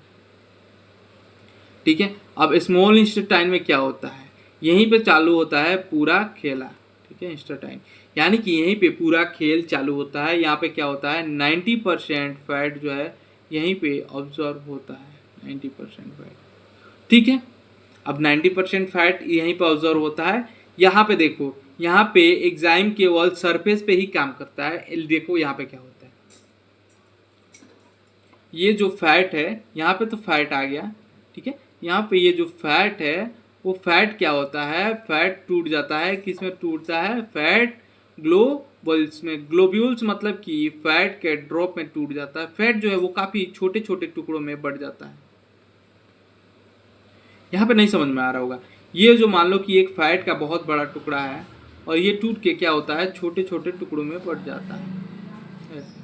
ठीक है, अब स्मॉल इंटेस्टाइन में क्या होता है, यहीं पे चालू होता है पूरा खेला। ठीक है, इंटेस्टाइन यानी कि यहीं पे पूरा खेल चालू होता है। यहाँ पे क्या होता है, 90% फैट जो है यहीं पे ऑब्जॉर्ब होता है, 90% फैट। ठीक है, अब 90% फैट यहीं पे ऑब्जॉर्व होता है। यहाँ पे देखो, यहाँ पे एंजाइम केवल सरफेस पे ही काम करता है। देखो यहाँ पे क्या होता है, ये जो फैट है यहाँ पे तो फैट आ गया। ठीक है, यहाँ पे ये जो फैट है वो फैट क्या होता है, फैट टूट जाता है, किसमें टूटता है, फैट ग्लोब्यूल्स में। ग्लोब्यूल्स मतलब कि फैट के ड्रॉप में टूट जाता है। फैट जो है वो काफी छोटे छोटे टुकड़ों में बढ़ जाता है। यहाँ पे नहीं समझ में आ रहा होगा, ये जो मान लो कि एक फैट का बहुत बड़ा टुकड़ा है और ये टूट के क्या होता है, छोटे छोटे टुकड़ों में बढ़ जाता है। ऐसे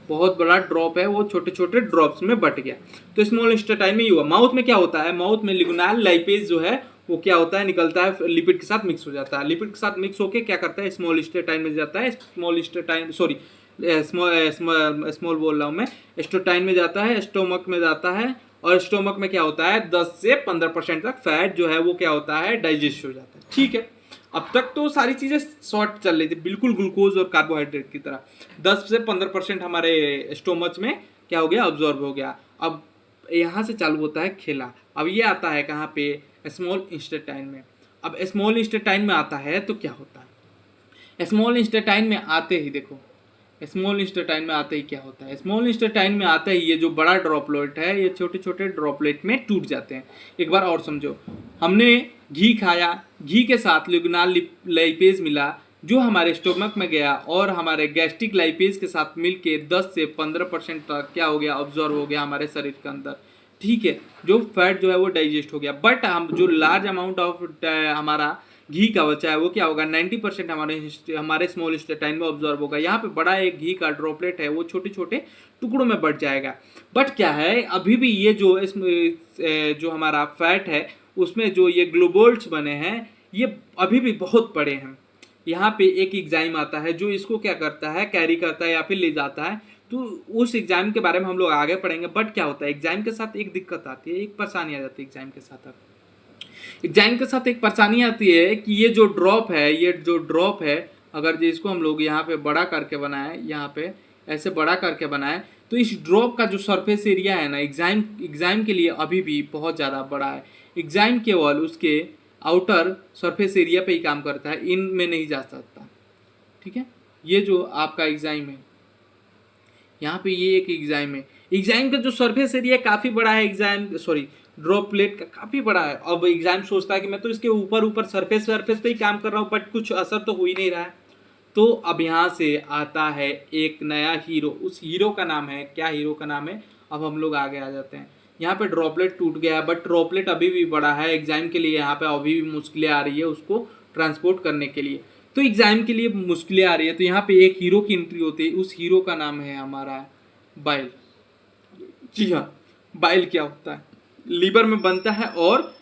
बहुत बड़ा ड्रॉप है वो छोटे छोटे ड्रॉप्स में बट गया। तो स्मॉल इंटेस्टाइन में ही हुआ। माउथ में क्या होता है, माउथ में लिग्नाल लाइपेज जो है वो क्या होता है, निकलता है, लिपिड के साथ मिक्स हो जाता है। लिपिड के साथ मिक्स होके क्या करता है, स्मॉल इंटेस्टाइन में जाता है। स्मॉल इंटेस्टाइन, सॉरी स्मॉल बोल रहा हूँ मैं, स्टोटाइन में जाता है, स्टोमक में जाता है, और स्टोमक में क्या होता है 10 से 15% तक फैट जो है वो क्या होता है, डाइजेस्ट हो जाता है। ठीक है, अब तक तो सारी चीजें शॉर्ट चल रही थी, बिल्कुल ग्लूकोज और कार्बोहाइड्रेट की तरह। 10 से 15% हमारे स्टोमच में क्या हो गया, ऑब्जॉर्ब हो गया। अब यहाँ से चालू होता है खेला। अब ये आता है कहाँ पे, स्मॉल इंटेस्टाइन में। अब स्मॉल इंटेस्टाइन में आता है तो क्या होता है, स्मॉल इंटेस्टाइन में आते ही देखो, स्मॉल इंटेस्टाइन में आते ही क्या होता है, स्मॉल इंटेस्टाइन में आते ही ये जो बड़ा ड्रॉपलेट है ये छोटे छोटे ड्रॉपलेट में टूट जाते हैं। एक बार और समझो, हमने घी खाया, घी के साथ लिग्नाल लाइपेज मिला जो हमारे स्टोमक में गया और हमारे गैस्ट्रिक लाइपेज के साथ मिलके 10 से 15% तक क्या हो गया, ऑब्जॉर्व हो गया हमारे शरीर के अंदर। ठीक है, जो फैट जो है वो डाइजेस्ट हो गया। बट हम जो लार्ज अमाउंट ऑफ हमारा घी का बचा है वो क्या होगा, 90% हमारे स्मॉल इंटेस्टाइन में ऑब्जॉर्व होगा। यहाँ पे बड़ा एक घी का ड्रॉपलेट है वो छोटे छोटे टुकड़ों में बढ़ जाएगा। बट क्या है, अभी भी ये जो जो हमारा फैट है उसमें जो ये ग्लोबुल्स बने हैं ये अभी भी बहुत बड़े हैं। यहाँ पे एक एंजाइम आता है जो इसको क्या करता है, कैरी करता है या फिर ले जाता है। तो उस एंजाइम के बारे में हम लोग आगे पढ़ेंगे। बट क्या होता है, एंजाइम के साथ एक दिक्कत आती है, एक परेशानी आ जाती है एंजाइम के साथ। एंजाइम के साथ एक परेशानी आती है कि ये जो ड्रॉप है अगर इसको हम लोग यहाँ पे बड़ा करके बनाए, यहाँ पे ऐसे बड़ा करके बनाए, तो इस ड्रॉप का जो सरफेस एरिया है ना एंजाइम के लिए अभी भी बहुत ज़्यादा बड़ा है। एंजाइम केवल उसके आउटर सरफेस एरिया पे ही काम करता है, इन में नहीं जा सकता। ठीक है, ये जो आपका एंजाइम है, यहाँ पे ये एक एंजाइम है, एंजाइम का जो सरफेस एरिया काफ़ी बड़ा है, ड्रॉपलेट का काफ़ी बड़ा है। अब एंजाइम सोचता है कि मैं तो इसके ऊपर सरफेस पे ही काम कर रहा हूँ बट कुछ असर तो हो ही नहीं रहा है। तो अब यहाँ से आता है एक नया हीरो, उस हीरो का नाम है क्या, हीरो का नाम है, अब हम लोग आगे आ जाते हैं। यहाँ पे ड्रॉपलेट टूट गया, बट ड्रॉपलेट अभी भी बड़ा है, एग्जाम के लिए यहाँ पे अभी भी मुश्किलें आ रही है उसको ट्रांसपोर्ट करने के लिए। तो एग्जाम के लिए मुश्किलें आ रही है, तो यहाँ पे एक हीरो की एंट्री होती है, उस हीरो का नाम है हमारा बाइल। जी हाँ, बाइल क्या होता है, लीवर में बनता है और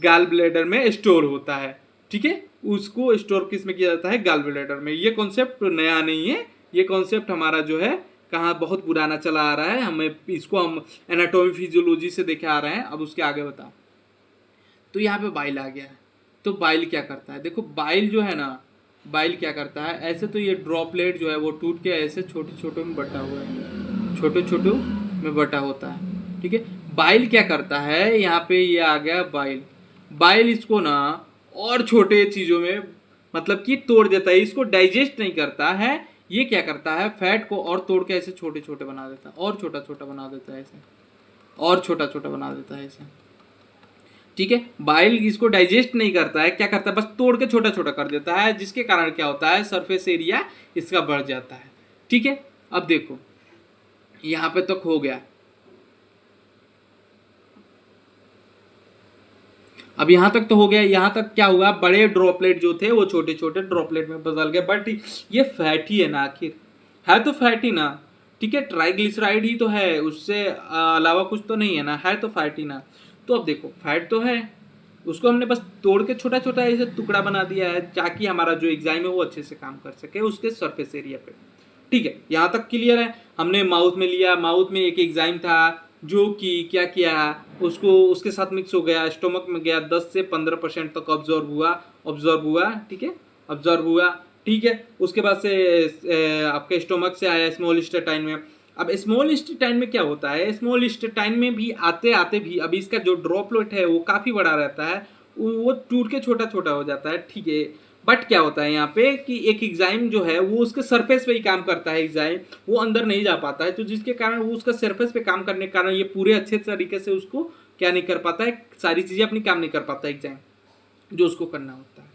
गाल ब्लैडर में स्टोर होता है। ठीक है, उसको स्टोर किस में किया जाता है, गाल ब्लैडर में। ये कॉन्सेप्ट नया नहीं है, ये कॉन्सेप्ट हमारा जो है कहाँ बहुत पुराना चला आ रहा है, हमें इसको हम एनाटॉमी फिजियोलॉजी से देखे आ रहे हैं। अब उसके आगे बताओ, तो यहाँ पे बाइल आ गया है। तो बाइल क्या करता है, देखो बाइल जो है ना, बाइल क्या करता है, ऐसे तो ये ड्रॉपलेट जो है वो टूट के ऐसे छोटे छोटे में बटा हुआ है, छोटे छोटे में बटा होता है। ठीक है, बाइल क्या करता है, यहाँ पे ये आ गया बाइल। बाइल इसको ना और छोटे चीज़ों में मतलब कि तोड़ देता है, इसको डाइजेस्ट नहीं करता है। ये क्या करता है, फैट को और तोड़ के ऐसे छोटे छोटे बना देता है, और छोटा छोटा बना देता है ऐसे, और छोटा छोटा बना देता है ऐसे। ठीक है, बाइल इसको डाइजेस्ट नहीं करता है, क्या करता है, बस तोड़ के छोटा छोटा कर देता है, जिसके कारण क्या होता है, सरफेस एरिया इसका बढ़ जाता है। ठीक है, अब देखो यहाँ पे तक हो गया, अब यहाँ तक तो हो गया। यहाँ तक क्या हुआ, बड़े ड्रॉपलेट जो थे वो छोटे छोटे ड्रॉपलेट में बदल गए, बट ये फैट ही है ना, आखिर है तो फैट ही ना। ठीक है, ट्राइग्लिसराइड ही तो है, उससे अलावा कुछ तो नहीं है ना, है तो फैट ही ना। तो अब देखो फैट तो है, उसको हमने बस तोड़ के छोटा छोटा ऐसे टुकड़ा बना दिया है, ताकि हमारा जो एग्जाम है वो अच्छे से काम कर सके उसके सरफेस एरिया पे। ठीक है, यहाँ तक क्लियर है। हमने माउथ में लिया, माउथ में एक एग्जाइम था जो कि क्या किया, उसको उसके साथ मिक्स हो गया, स्टोमक में गया, 10 से 15% तक ऑब्जॉर्ब हुआ। ठीक है, ऑब्जॉर्ब हुआ। ठीक है, उसके बाद से आपके स्टोमक से आया स्मॉल इंटेस्टाइन में। अब स्मॉल इंटेस्टाइन में क्या होता है, स्मॉल इंटेस्टाइन में भी आते आते भी अभी इसका जो ड्रॉपलेट है वो काफ़ी बड़ा रहता है, वो टूट के छोटा छोटा हो जाता है। ठीक है, बट क्या होता है यहाँ पे कि एक एग्जाइम जो है वो उसके सरफेस पे ही काम करता है, एग्जाइम वो अंदर नहीं जा पाता है, तो जिसके कारण वो उसका सरफेस पे काम करने के कारण ये पूरे अच्छे तरीके से उसको क्या नहीं कर पाता है, सारी चीज़ें अपनी काम नहीं कर पाता एग्जाइम जो उसको करना होता है।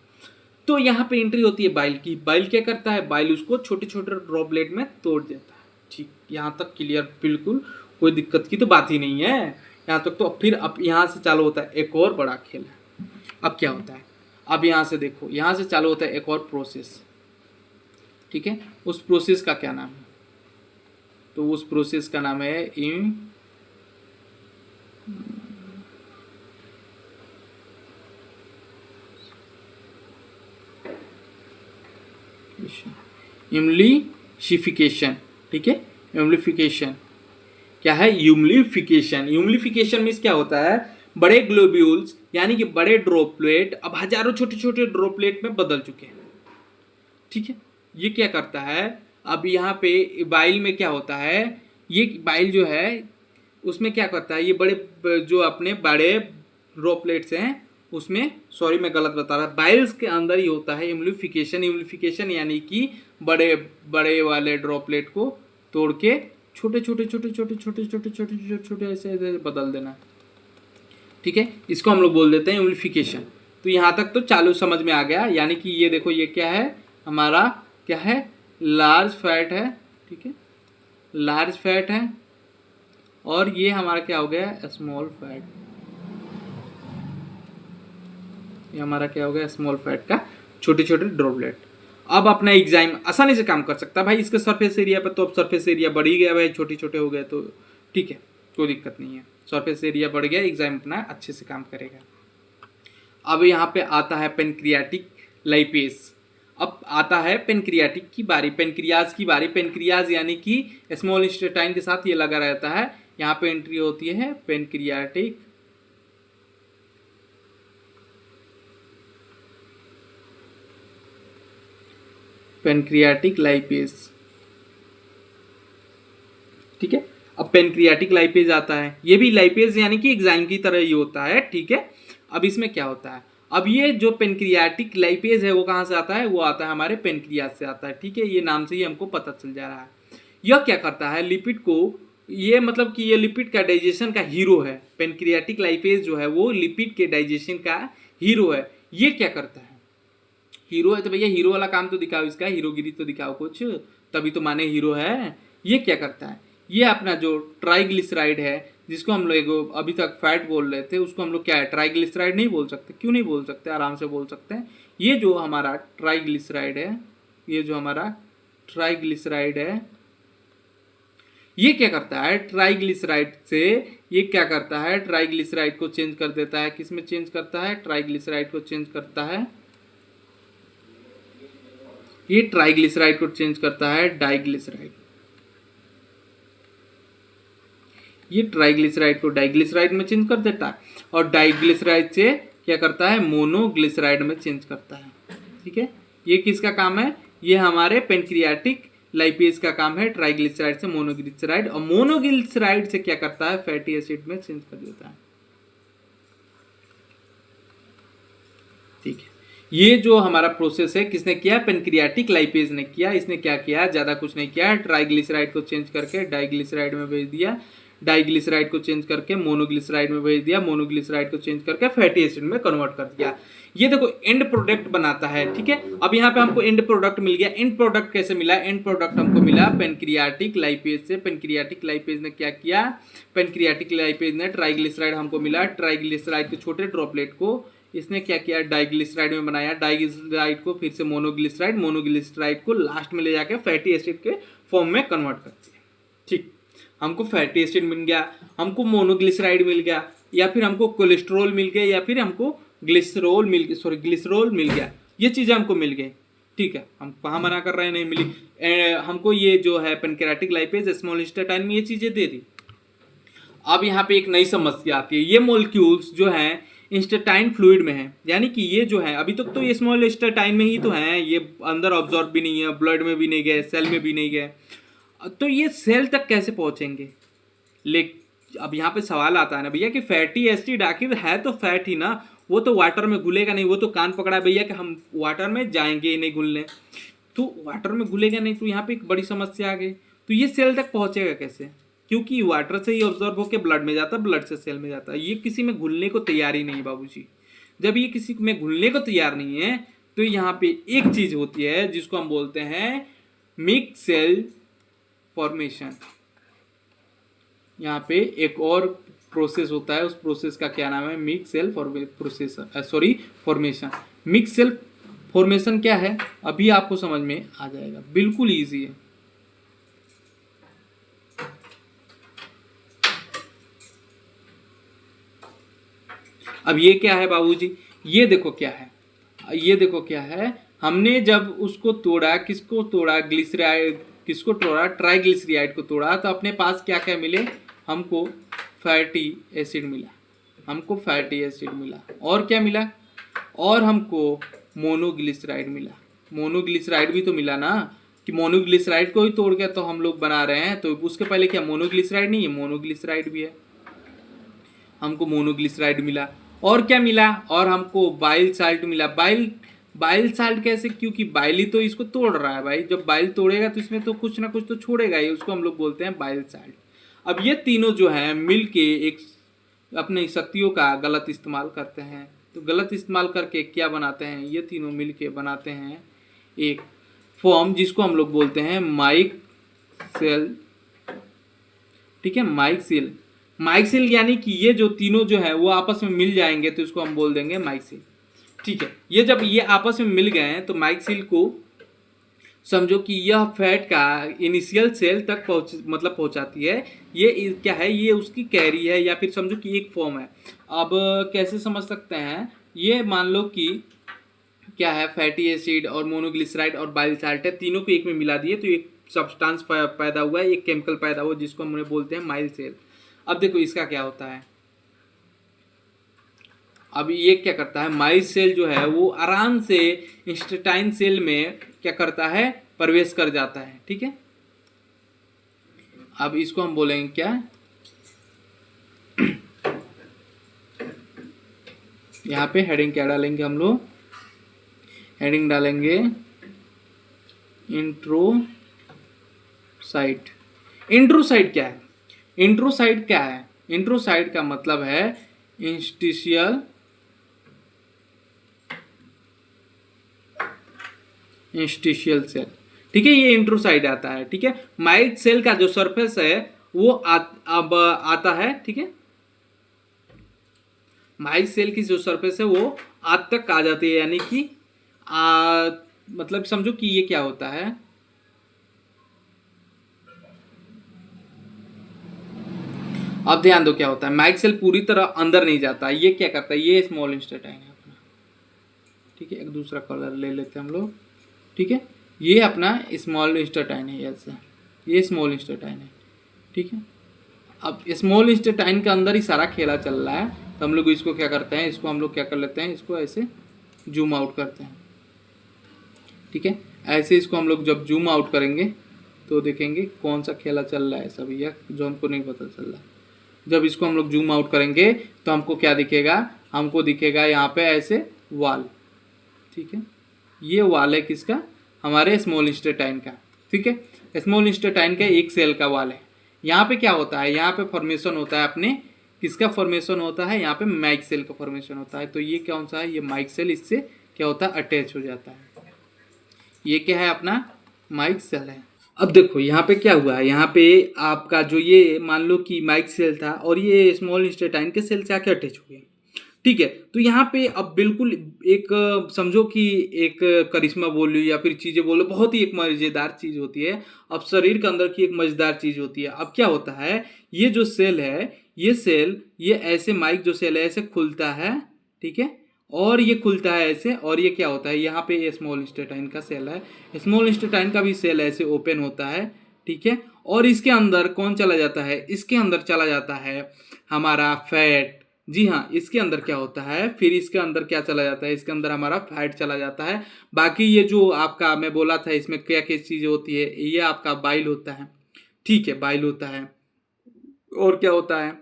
तो यहाँ पे एंट्री होती है बाइल की। बाइल क्या करता है, बाइल उसको छोटे छोटे ड्रॉपलेट में तोड़ देता है। ठीक, यहाँ तक क्लियर, बिल्कुल कोई दिक्कत की तो बात ही नहीं है यहाँ तक। तो फिर अब यहाँ से चालू होता है एक और बड़ा खेल है। अब क्या होता है, अब यहाँ से देखो, यहाँ से चालू होता है एक और प्रोसेस। ठीक है, उस प्रोसेस का क्या नाम है, तो उस प्रोसेस का नाम है यूम्लिफिकेशन। ठीक है, यूम्लिफिकेशन क्या है, यूम्लिफिकेशन। यूम्लिफिकेशन मीन्स क्या होता है, बड़े ग्लोब्यूल्स यानी कि बड़े ड्रॉपलेट अब हजारों छोटे छोटे ड्रॉपलेट में बदल चुके हैं। ठीक है, ये क्या करता है, अब यहाँ पे बाइल में क्या होता है, ये बाइल जो है उसमें क्या करता है, ये बड़े जो अपने बड़े ड्रॉपलेट्स हैं उसमें, सॉरी मैं गलत बता रहा, बाइल्स के अंदर ही होता है एम्प्लीफिकेशन। एम्प्लीफिकेशन यानी कि बड़े बड़े वाले ड्रॉपलेट को तोड़ के छोटे छोटे छोटे छोटे छोटे छोटे छोटे छोटे छोटे ऐसे ऐसे बदल देना। ठीक है, इसको हम लोग बोल देते हैं एम्प्लीफिकेशन। तो यहाँ तक तो चालू समझ में आ गया, यानी कि ये देखो ये क्या है, हमारा क्या है, लार्ज फैट है। ठीक है, लार्ज फैट है, और ये हमारा क्या हो गया, स्मॉल फैट। ये हमारा क्या हो गया, स्मॉल फैट का छोटे छोटे ड्रॉपलेट। अब अपना एग्जाइम आसानी से काम कर सकता है भाई इसके सरफेस एरिया पर। तो अब सरफेस एरिया बढ़ ही गया भाई, छोटे छोटे हो गए तो ठीक है, कोई दिक्कत नहीं है, सरफेस एरिया बढ़ गया, एग्जाइम अपना अच्छे से काम करेगा। अब यहाँ पे आता है पेनक्रियाटिक लाइपेज। अब आता है पेनक्रियाटिक की बारी, पेनक्रियाज की बारी। पेनक्रियाज यानी कि स्मॉल इंटेस्टाइन के साथ ये लगा रहता है। यहाँ पे एंट्री होती है पेनक्रियाटिक पेनक्रियाटिक लाइपेज। ठीक है, अब पेनक्रियाटिक लाइपेज आता है, ये भी लाइपेज यानी कि एंजाइम की तरह ही होता है। ठीक है, अब इसमें क्या होता है, अब ये जो पेनक्रियाटिक लाइपेज है वो कहाँ से आता है, वो आता है हमारे पेनक्रियाज से आता है। ठीक है, ये नाम से ही हमको पता चल जा रहा है। यह क्या करता है, लिपिड को, ये मतलब कि ये लिपिड का डाइजेशन का हीरो है। पेनक्रियाटिक लाइपेज जो है वो लिपिड के डाइजेशन का हीरो है। ये क्या करता है, हीरो है तो भैया हीरो वाला काम तो दिखाओ, इसका हीरोगिरी तो दिखाओ कुछ, तभी तो माने हीरो है। ये क्या करता है, ये अपना जो ट्राइग्लिसराइड है, जिसको हम लोग अभी तक फैट बोल रहे थे, उसको हम लोग क्या है, ट्राइग्लिसराइड नहीं बोल सकते। क्यों नहीं बोल सकते? आराम से बोल सकते हैं। ये जो हमारा ट्राइग्लिसराइड है, ये जो हमारा ट्राइग्लिसराइड है, ये क्या करता है, ट्राइग्लिसराइड से ये क्या करता है, ट्राइग्लिसराइड को चेंज कर देता है। किस में चेंज करता है? ट्राइग्लिसराइड को चेंज करता है, ये ट्राइग्लिसराइड को चेंज करता है डाइग्लिसराइड। ये ट्राइग्लिसराइड को डाइग्लिसराइड में चेंज कर देता है, और डाइग्लिसराइड से क्या करता है, मोनोग्लिसराइड में चेंज करता है। ठीक है, ये किसका काम है? ये हमारे पेनक्रियाटिक लाइपेज का काम है, ट्राइग्लिसराइड से मोनोग्लिसराइड, और मोनोग्लिसराइड से क्या करता है, फैटी एसिड में चेंज कर देता है। ठीक है, ये जो हमारा प्रोसेस है किसने किया? पेनक्रियाटिक लाइपेज ने किया। इसने क्या किया? ज्यादा कुछ नहीं किया, ट्राइग्लिसराइड को चेंज करके डाइग्लिसराइड में भेज दिया, डाइग्लिसराइड को चेंज करके मोनोग्लिसराइड में भेज दिया, मोनोग्लिसराइड को चेंज करके फैटी एसिड में कन्वर्ट कर दिया। ये देखो एंड प्रोडक्ट बनाता है। ठीक है, अब यहाँ पे हमको एंड प्रोडक्ट मिल गया। एंड प्रोडक्ट कैसे मिला? एंड प्रोडक्ट हमको मिला पेनक्रियाटिक लाइपेज से। पेनक्रियाटिक लाइपेज ने क्या किया? पेनक्रियाटिक लाइपेज ने ट्राइग्लिसराइड हमको मिला, ट्राइग्लिसराइड के छोटे ड्रॉपलेट को इसने क्या किया, डाइग्लिसराइड में बनाया, डाइग्लिसराइड को फिर से मोनोग्लिसराइड, मोनोग्लिसराइड को लास्ट में ले जाके फैटी एसिड के फॉर्म में कन्वर्ट कर दिया। ठीक, हमको फैटी एसिड मिल गया, हमको मोनोग्लिसराइड मिल गया, या फिर हमको कोलेस्ट्रॉल मिल गया, या फिर हमको ग्लिसरॉल मिल गया। ये चीज़ें हमको मिल गई। ठीक है, हम कहाँ मना कर रहे हैं नहीं मिली। हमको ये जो है पेनक्रियाटिक लाइपेज स्मॉल इंटेस्टाइन में ये चीज़ें दे दी। अब यहाँ पे एक नई समस्या आती है। ये मॉलिक्यूल्स जो हैं इंस्टेटाइन फ्लूइड में है, यानी कि ये जो है अभी तक तो ये स्मॉल इंस्टेटाइन में ही तो है, ये अंदर ऑब्जॉर्ब भी नहीं है, ब्लड में भी नहीं गए, सेल में भी नहीं गए, तो ये सेल तक कैसे पहुंचेंगे? अब यहाँ पे सवाल आता है ना भैया कि फैटी एसिड आखिर है तो फैट ही ना, वो तो वाटर में घुलेगा नहीं। वो तो कान पकड़ा भैया कि हम वाटर में जाएंगे ही नहीं घुलने, तो वाटर में घुलेगा नहीं, तो यहाँ पे एक बड़ी समस्या आ गई। तो ये सेल तक पहुंचेगा कैसे? क्योंकि वाटर से ही ऑब्जॉर्ब होकर ब्लड में जाता है, ब्लड से सेल में जाता है। ये किसी में घुलने को तैयार ही नहीं बाबूजी। जब ये किसी में घुलने को तैयार नहीं है, तो यहाँ पे एक चीज होती है जिसको हम बोलते हैं मिक्स सेल फॉर्मेशन। यहाँ पे एक और प्रोसेस होता है, उस प्रोसेस का क्या नाम है? Mix cell formation. Mix cell formation क्या है, अभी आपको समझ में आ जाएगा, बिल्कुल ईजी है। अब ये क्या है बाबूजी? ये देखो क्या है, ये देखो क्या है। हमने जब उसको तोड़ा, किसको तोड़ा? ग्लिसराइड, किसको तोड़ा? ट्राइग्लिसराइड को तोड़ा, तो अपने पास क्या क्या मिले? हमको फैटी एसिड मिला, हमको फैटी एसिड मिला, और क्या मिला? और हमको मोनोग्लिसराइड मिला। मोनोग्लिसराइड भी तो मिला ना, कि मोनोग्लिसराइड को ही तोड़ के तो हम लोग बना रहे हैं, तो उसके पहले क्या मोनोग्लिसराइड नहीं है? मोनोग्लिसराइड भी है। हमको मोनोग्लिसराइड मिला, और क्या मिला? और हमको बाइल साल्ट मिला। बाइल साल्ट कैसे? क्योंकि बाइल ही तो इसको तोड़ रहा है भाई। जब बाइल तोड़ेगा तो इसमें तो कुछ ना कुछ तो छोड़ेगा ही, उसको हम लोग बोलते हैं बाइल साल्ट। अब ये तीनों जो है मिल के एक अपनी शक्तियों का गलत इस्तेमाल करते हैं। तो गलत इस्तेमाल करके क्या बनाते हैं? ये तीनों मिल के बनाते हैं एक फॉर्म जिसको हम लोग बोलते हैं माइक सेल। ठीक है, माइक सेल। माइक सेल यानी कि ये जो तीनों जो है वो आपस में मिल जाएंगे तो इसको हम बोल देंगे माइक सेल। ठीक है, ये जब ये आपस में मिल गए हैं तो माइक सेल को समझो कि यह फैट का इनिशियल सेल तक पहुंचाती है। ये क्या है? ये उसकी कैरी है, या फिर समझो कि एक फॉर्म है। अब कैसे समझ सकते हैं? ये मान लो कि क्या है, फैटी एसिड और मोनोग्लिसराइड और बाइल साल्ट है, तीनों को एक में मिला दिए तो एक सब्सटेंस पैदा हुआ है, एक केमिकल पैदा हुआ जिसको हम बोलते हैं माइल सेल। अब देखो इसका क्या होता है। अब ये क्या करता है, माइल सेल जो है वो आराम से इंस्टेटाइन सेल में क्या करता है? प्रवेश कर जाता है। ठीक है, अब इसको हम बोलेंगे क्या? यहाँ पे हेडिंग क्या डालेंगे हम लोग? हेडिंग डालेंगे इंट्रोसाइट। इंट्रोसाइट क्या है? इंट्रोसाइट क्या है? इंट्रोसाइट का मतलब है इंस्टिशियल सेल। ठीक है, ये इंट्रोसाइट आता है। ठीक है, माइल सेल का जो सरफेस है वो अब आता है, ठीक है। माइक सेल की जो सरफेस है वो आत तक आ जाती है, यानी कि मतलब समझो कि ये क्या होता है, अब ध्यान दो क्या होता है। माइक सेल पूरी तरह अंदर नहीं जाता, ये क्या करता है, ये स्मॉल इंस्टेटाइन है अपना, ठीक है। एक दूसरा कलर ले लेते हैं हम लोग, ठीक है। ये अपना स्मॉल इंस्टेटाइन है, ऐसा ये स्मॉल इंस्टेटाइन है, ठीक है। अब स्मॉल इंस्टेटाइन के अंदर ही सारा खेला चल रहा है, तो हम लोग इसको क्या करते हैं, इसको हम लोग क्या कर लेते हैं, इसको ऐसे जूम आउट करते हैं, ठीक है। ऐसे इसको हम लोग जब जूम आउट करेंगे तो देखेंगे कौन सा खेला चल रहा है, सब यह जो हमको नहीं पता चल रहा है। जब इसको हम लोग जूम आउट करेंगे तो हमको क्या दिखेगा, हमको दिखेगा यहाँ पे ऐसे वाल, ठीक है। ये वाल है किसका, हमारे स्मॉल इंस्टेटाइन का, ठीक है। स्मॉल इंस्टेटाइन का एक सेल का वाल है। यहाँ पे क्या होता है, यहाँ पे फॉर्मेशन होता है अपने, किसका फॉर्मेशन होता है, यहाँ पे माइक सेल का फॉर्मेशन होता है। तो ये कौन सा है, ये माइक सेल इससे क्या होता है, अटैच हो जाता है। ये क्या है, अपना माइक सेल है। अब देखो यहाँ पे क्या हुआ है, यहाँ पे आपका जो ये मान लो कि माइक सेल था और ये स्मॉल इंस्टेटाइन के सेल से आके अटैच हो गया, ठीक है। तो यहाँ पे अब बिल्कुल एक समझो कि एक करिश्मा बोलो या फिर चीज़ें बोलो, बहुत ही एक मज़ेदार चीज़ होती है। अब शरीर के अंदर की एक मज़ेदार चीज़ होती है। अब क्या होता है, ये जो सेल है, ये सेल ये ऐसे माइक जो सेल है ऐसे खुलता है, ठीक है। और ये खुलता है ऐसे, और ये क्या होता है, यहाँ पे ये स्मॉल इंस्टेटाइन का सेल है, स्मॉल इंस्टेटाइन का भी सेल ऐसे ओपन होता है, ठीक है। और इसके अंदर कौन चला जाता है, इसके अंदर चला जाता है हमारा फैट। जी हाँ, इसके अंदर क्या होता है, फिर इसके अंदर क्या चला जाता है, इसके अंदर हमारा फैट चला जाता है। बाकी ये जो आपका मैं बोला था इसमें क्या क्या चीज़ें होती है, ये आपका बाइल होता है, ठीक है, बाइल होता है। और क्या होता है,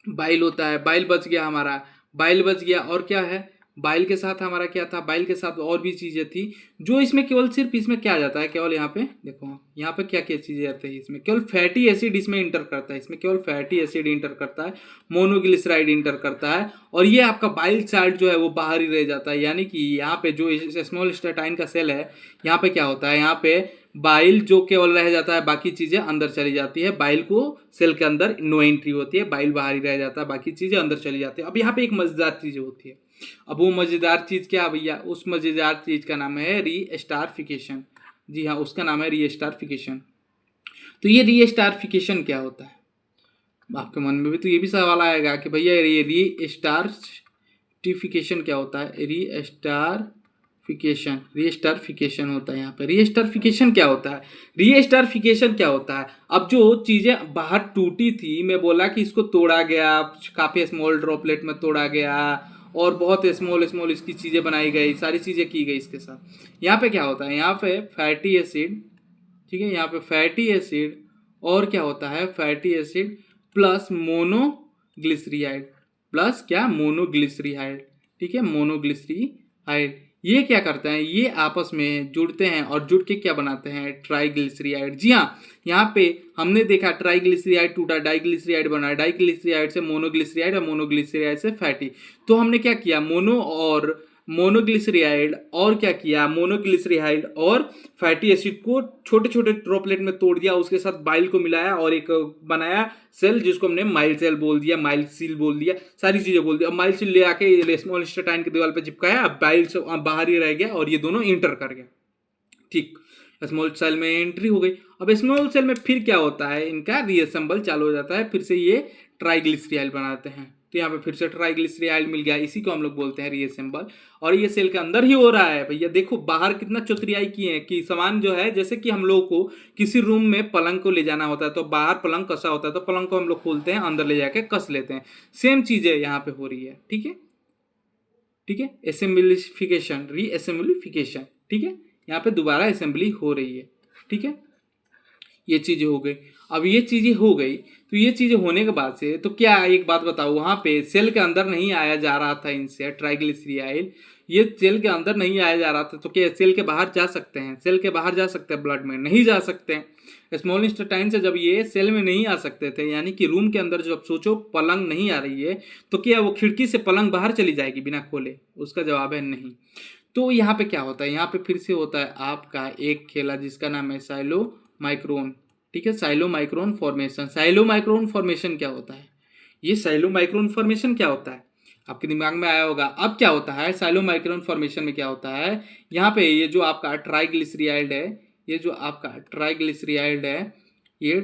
बाइल होता है, बाइल बच गया हमारा, बाइल बच गया। और क्या है, बाइल के साथ हमारा क्या था, बाइल के साथ और भी चीज़ें थी जो इसमें केवल सिर्फ इसमें क्या जाता है, केवल यहाँ पे देखो, यहाँ पे क्या क्या चीज़ें आती है, इसमें केवल फैटी एसिड इसमें इंटर करता है, इसमें केवल फैटी एसिड इंटर करता है, मोनोग्लिसराइड इंटर करता है। और ये आपका बाइल साइड जो है वो बाहर ही रह जाता है, यानी कि यहाँ पे जो स्मॉल स्टेटाइन का सेल है, यहाँ पे क्या होता है, यहाँ पे बाइल जो केवल रह जाता है, बाकी चीज़ें अंदर चली जाती है। बाइल को सेल के अंदर नो एंट्री होती है, बाइल बाहर ही रह जाता है, बाकी चीज़ें अंदर चली जाती है। अब यहाँ पे एक मज़ेदार चीज़ होती है। अब वो मज़ेदार चीज़ क्या भैया, उस मज़ेदार चीज़ का नाम है रीस्टारिफिकेशन। जी हाँ, उसका नाम है रीस्टारिफिकेशन। तो ये रीस्टारिफिकेशन क्या होता है, आपके मन में भी तो ये भी सवाल आएगा कि भैया ये रीस्टारिफिकेशन क्या होता है। रीस्टारिफिकेशन होता है, यहाँ पे रीस्टारिफिकेशन क्या होता है, रीस्टारिफिकेशन क्या होता है। अब जो चीज़ें बाहर टूटी थी, मैं बोला कि इसको तोड़ा गया, काफ़ी स्मॉल ड्रॉपलेट में तोड़ा गया और बहुत स्मॉल स्मॉल इसकी चीज़ें बनाई गई, सारी चीज़ें की गई इसके साथ। यहाँ पे क्या होता है, यहाँ पे फैटी एसिड, ठीक है, यहाँ पे फैटी एसिड और क्या होता है, फैटी एसिड प्लस मोनोग्लिसरीहाइड, प्लस क्या, मोनोग्लिसरीहाइड, ठीक है, मोनोग्लिसरीहाइड। ये क्या करते हैं, ये आपस में जुड़ते हैं और जुड़ के क्या बनाते हैं, ट्राइग्लिसरीहाइड। जी हाँ, यहाँ पे हमने देखा ट्राइग्लिसरीहाइड टूटा, डाइग्लिसरीहाइड बना, डाइग्लिसरीहाइड से मोनोग्लिसरीहाइड और मोनोग्लिसरीहाइड से फैटी। तो हमने क्या किया, मोनोग्लिसरीहाइड और क्या किया, मोनोग्लिसरीहाइड और फैटी एसिड को छोटे छोटे ड्रॉपलेट में तोड़ दिया, उसके साथ बाइल को मिलाया और एक बनाया सेल जिसको हमने माइल सेल बोल दिया, माइल सील बोल दिया, सारी चीज़ें बोल दी। अब माइल सील ले आके स्मॉल इंस्टेटाइन की दीवार पे चिपकाया, अब बाइल से बाहर ही रह गया और ये दोनों इंटर कर गया, ठीक, स्मॉल सेल में एंट्री हो गई। अब स्मॉल सेल में फिर क्या होता है, इनका रीअसेंबल चालू हो जाता है, फिर से ये ट्राइग्लिसरीहाइड बनाते हैं। तो यहाँ पे फिर से ट्राइग्लिसरीहाइड मिल गया, इसी को हम लोग बोलते हैं रीअसेंबल। और ये सेल के अंदर ही हो रहा है भैया। देखो बाहर कितना चतुरियाई की है कि सामान जो है, जैसे कि हम लोगों को किसी रूम में पलंग को ले जाना होता है तो बाहर पलंग कसा होता है, तो पलंग को हम लोग खोलते हैं, अंदर ले जाके कस लेते हैं। सेम चीज़ें यहाँ पे हो रही है, ठीक है, ठीक है, असेंबलिफिकेशन, रीअसेंबलिफिकेशन, ठीक है, यहाँ पे दोबारा असेंबली हो रही है, ठीक है। ये चीज़ें हो गई। अब ये चीज़ें हो गई, तो ये चीज़ें होने के बाद से तो क्या, एक बात बताओ, वहाँ पे सेल के अंदर नहीं आया जा रहा था इनसे ट्राइग्लिसरीहाइड, ये सेल के अंदर नहीं आया जा रहा था, तो क्या सेल के बाहर जा सकते हैं, सेल के बाहर जा सकते हैं, ब्लड में नहीं जा सकते हैं। स्मॉल इंस्टेटाइन से जब ये सेल में नहीं आ सकते थे, यानी कि रूम के अंदर जब सोचो पलंग नहीं आ रही है, तो क्या वो खिड़की से पलंग बाहर चली जाएगी बिना खोले, उसका जवाब है नहीं। तो यहाँ पे क्या होता है, यहाँ पे फिर से होता है आपका एक खेला जिसका नाम है साइलो माइक्रोन, ठीक है, साइलोमाइक्रोन फॉर्मेशन। साइलोमाइक्रोन फॉर्मेशन क्या होता है? ये साइलोमाइक्रोन फॉर्मेशन क्या होता है आपके दिमाग में आया होगा। अब क्या होता है साइलोमाइक्रोन फॉर्मेशन में, क्या होता है यहाँ पे ये जो आपका ट्राइग्लिसराइड है, ये जो आपका ट्राइग्लिसराइड है, ये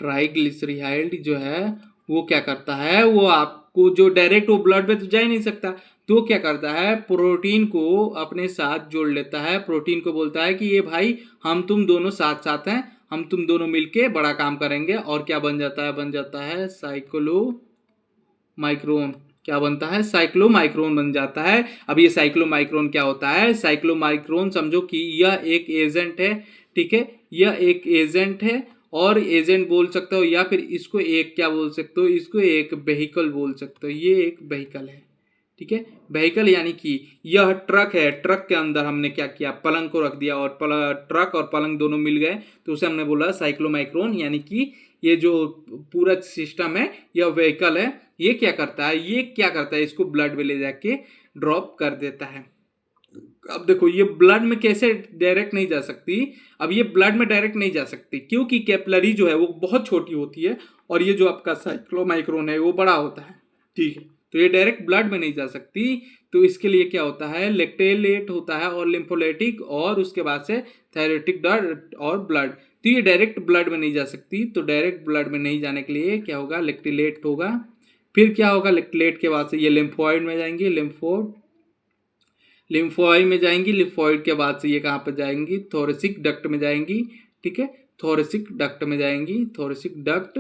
ट्राइग्लिसराइड जो है वो क्या करता है, वो आपको जो डायरेक्ट वो ब्लड में तो जा ही नहीं सकता, तो क्या करता है प्रोटीन को अपने साथ जोड़ लेता है। प्रोटीन को बोलता है कि ये भाई हम तुम दोनों साथ साथ हैं, हम तुम दोनों मिलके बड़ा काम करेंगे। और क्या बन जाता है साइक्लोमाइक्रोन। क्या बनता है? साइक्लोमाइक्रोन बन जाता है। अब ये साइक्लोमाइक्रोन क्या होता है? साइक्लोमाइक्रोन समझो कि यह एक एजेंट है, ठीक है, यह एक एजेंट है, और एजेंट बोल सकते हो, या फिर इसको एक क्या बोल सकते हो, इसको एक व्हीकल बोल सकते हो। ये एक व्हीकल है, ठीक है, व्हीकल यानी कि यह ट्रक है, ट्रक के अंदर हमने क्या किया, पलंग को रख दिया, और ट्रक और पलंग दोनों मिल गए, तो उसे हमने बोला साइक्लोमाइक्रोन। यानी कि ये जो पूरा सिस्टम है यह व्हीकल है। ये क्या करता है, इसको ब्लड में ले जाके ड्रॉप कर देता है। अब देखो ये ब्लड में कैसे डायरेक्ट नहीं जा सकती, अब ये ब्लड में डायरेक्ट नहीं जा सकती क्योंकि कैपिलरी जो है वो बहुत छोटी होती है, और ये जो आपका साइक्लोमाइक्रोन है वो बड़ा होता है, ठीक है, तो ये डायरेक्ट ब्लड में नहीं जा सकती। तो इसके लिए क्या होता है, लेक्टेलेट होता है और लिम्फोलाइटिक, और उसके बाद से थायरोटिक ब्लड और ब्लड। तो ये डायरेक्ट ब्लड में नहीं जा सकती, तो डायरेक्ट ब्लड में नहीं जाने के लिए क्या होगा, लेक्टिलेट होगा। फिर क्या होगा, लेक्टिलेट के बाद से ये लिम्फोइड में जाएंगे, लिम्फोइड में जाएंगी, लिम्फोइड के बाद से ये कहाँ पर जाएंगी, थोरेसिक डक्ट में जाएंगी, ठीक है, थोरेसिक डक्ट में जाएंगी, थोरेसिक डक्ट,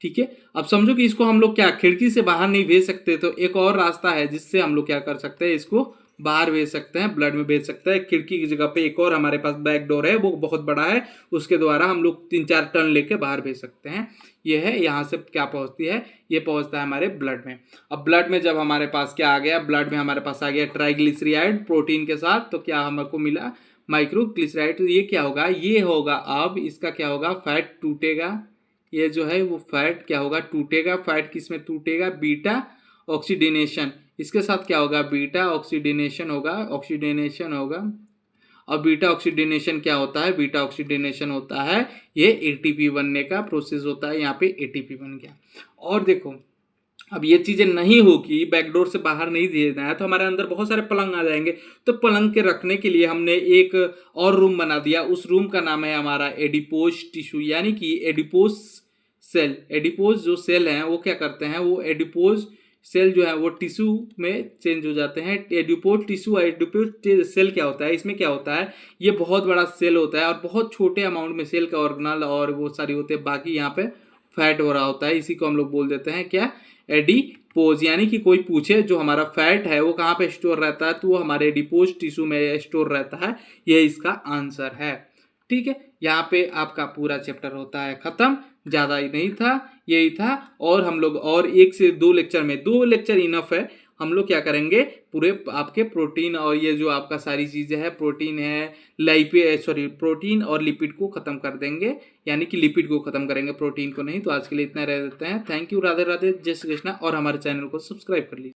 ठीक है। अब समझो कि इसको हम लोग क्या खिड़की से बाहर नहीं भेज सकते, तो एक और रास्ता है जिससे हम लोग क्या कर सकते हैं, इसको बाहर भेज सकते हैं, ब्लड में भेज सकते हैं। खिड़की की जगह पे एक और हमारे पास बैक डोर है, वो बहुत बड़ा है, उसके द्वारा हम लोग 3-4 टन लेके बाहर भेज सकते हैं। ये है, यहाँ से क्या पहुंचती है, ये पहुंचता है हमारे ब्लड में। अब ब्लड में जब हमारे पास क्या आ गया, ब्लड में हमारे पास आ गया ट्राइग्लिसराइड प्रोटीन के साथ, तो क्या हमको मिला, माइक्रोग्लिसराइड। तो ये क्या होगा, ये होगा, अब इसका क्या होगा, फैट टूटेगा, ये जो है वो फैट क्या होगा, टूटेगा। फैट किस में टूटेगा, बीटा ऑक्सीडेनेशन, इसके साथ क्या होगा, बीटा ऑक्सीडेनेशन होगा। अब बीटा ऑक्सीडेनेशन क्या होता है, बीटा ऑक्सीडेनेशन होता है ये एटीपी बनने का प्रोसेस होता है, यहाँ पे एटीपी बन गया। और देखो अब ये चीजें नहीं होगी, बैकडोर से बाहर नहीं देना है, तो हमारे अंदर बहुत सारे पलंग आ जाएंगे। तो पलंग के रखने के लिए हमने एक और रूम बना दिया, उस रूम का नाम है हमारा एडिपोज टिश्यू, यानी कि एडिपोज सेल। एडिपोज जो सेल हैं वो क्या करते हैं, वो एडिपोज सेल जो है वो टिश्यू में चेंज हो जाते हैं। एडिपोज टिश्यू, एडिपोज सेल क्या होता है, इसमें क्या होता है, ये बहुत बड़ा सेल होता है, और बहुत छोटे अमाउंट में सेल का ऑर्गेनल और वो सारी होते हैं, बाकी यहाँ पे फैट हो रहा होता है। इसी को हम लोग बोल देते हैं क्या, एडिपोज। यानी कि कोई पूछे जो हमारा फैट है वो कहाँ पे स्टोर रहता है, तो वो हमारे एडिपोज टिश्यू में स्टोर रहता है। ये इसका आंसर है, ठीक है। यहाँ पे आपका पूरा चैप्टर होता है खत्म, ज़्यादा ही नहीं था, यही था। और हम लोग और 1 से 2 लेक्चर में, 2 लेक्चर इनफ है, हम लोग क्या करेंगे, पूरे आपके प्रोटीन और ये जो आपका सारी चीज़ें हैं, प्रोटीन है, प्रोटीन और लिपिड को ख़त्म कर देंगे, यानी कि लिपिड को ख़त्म करेंगे, प्रोटीन को नहीं। तो आज के लिए इतना रह देते हैं। थैंक यू, राधे राधे, जय श्री कृष्णा, और हमारे चैनल को सब्सक्राइब कर लीजिए।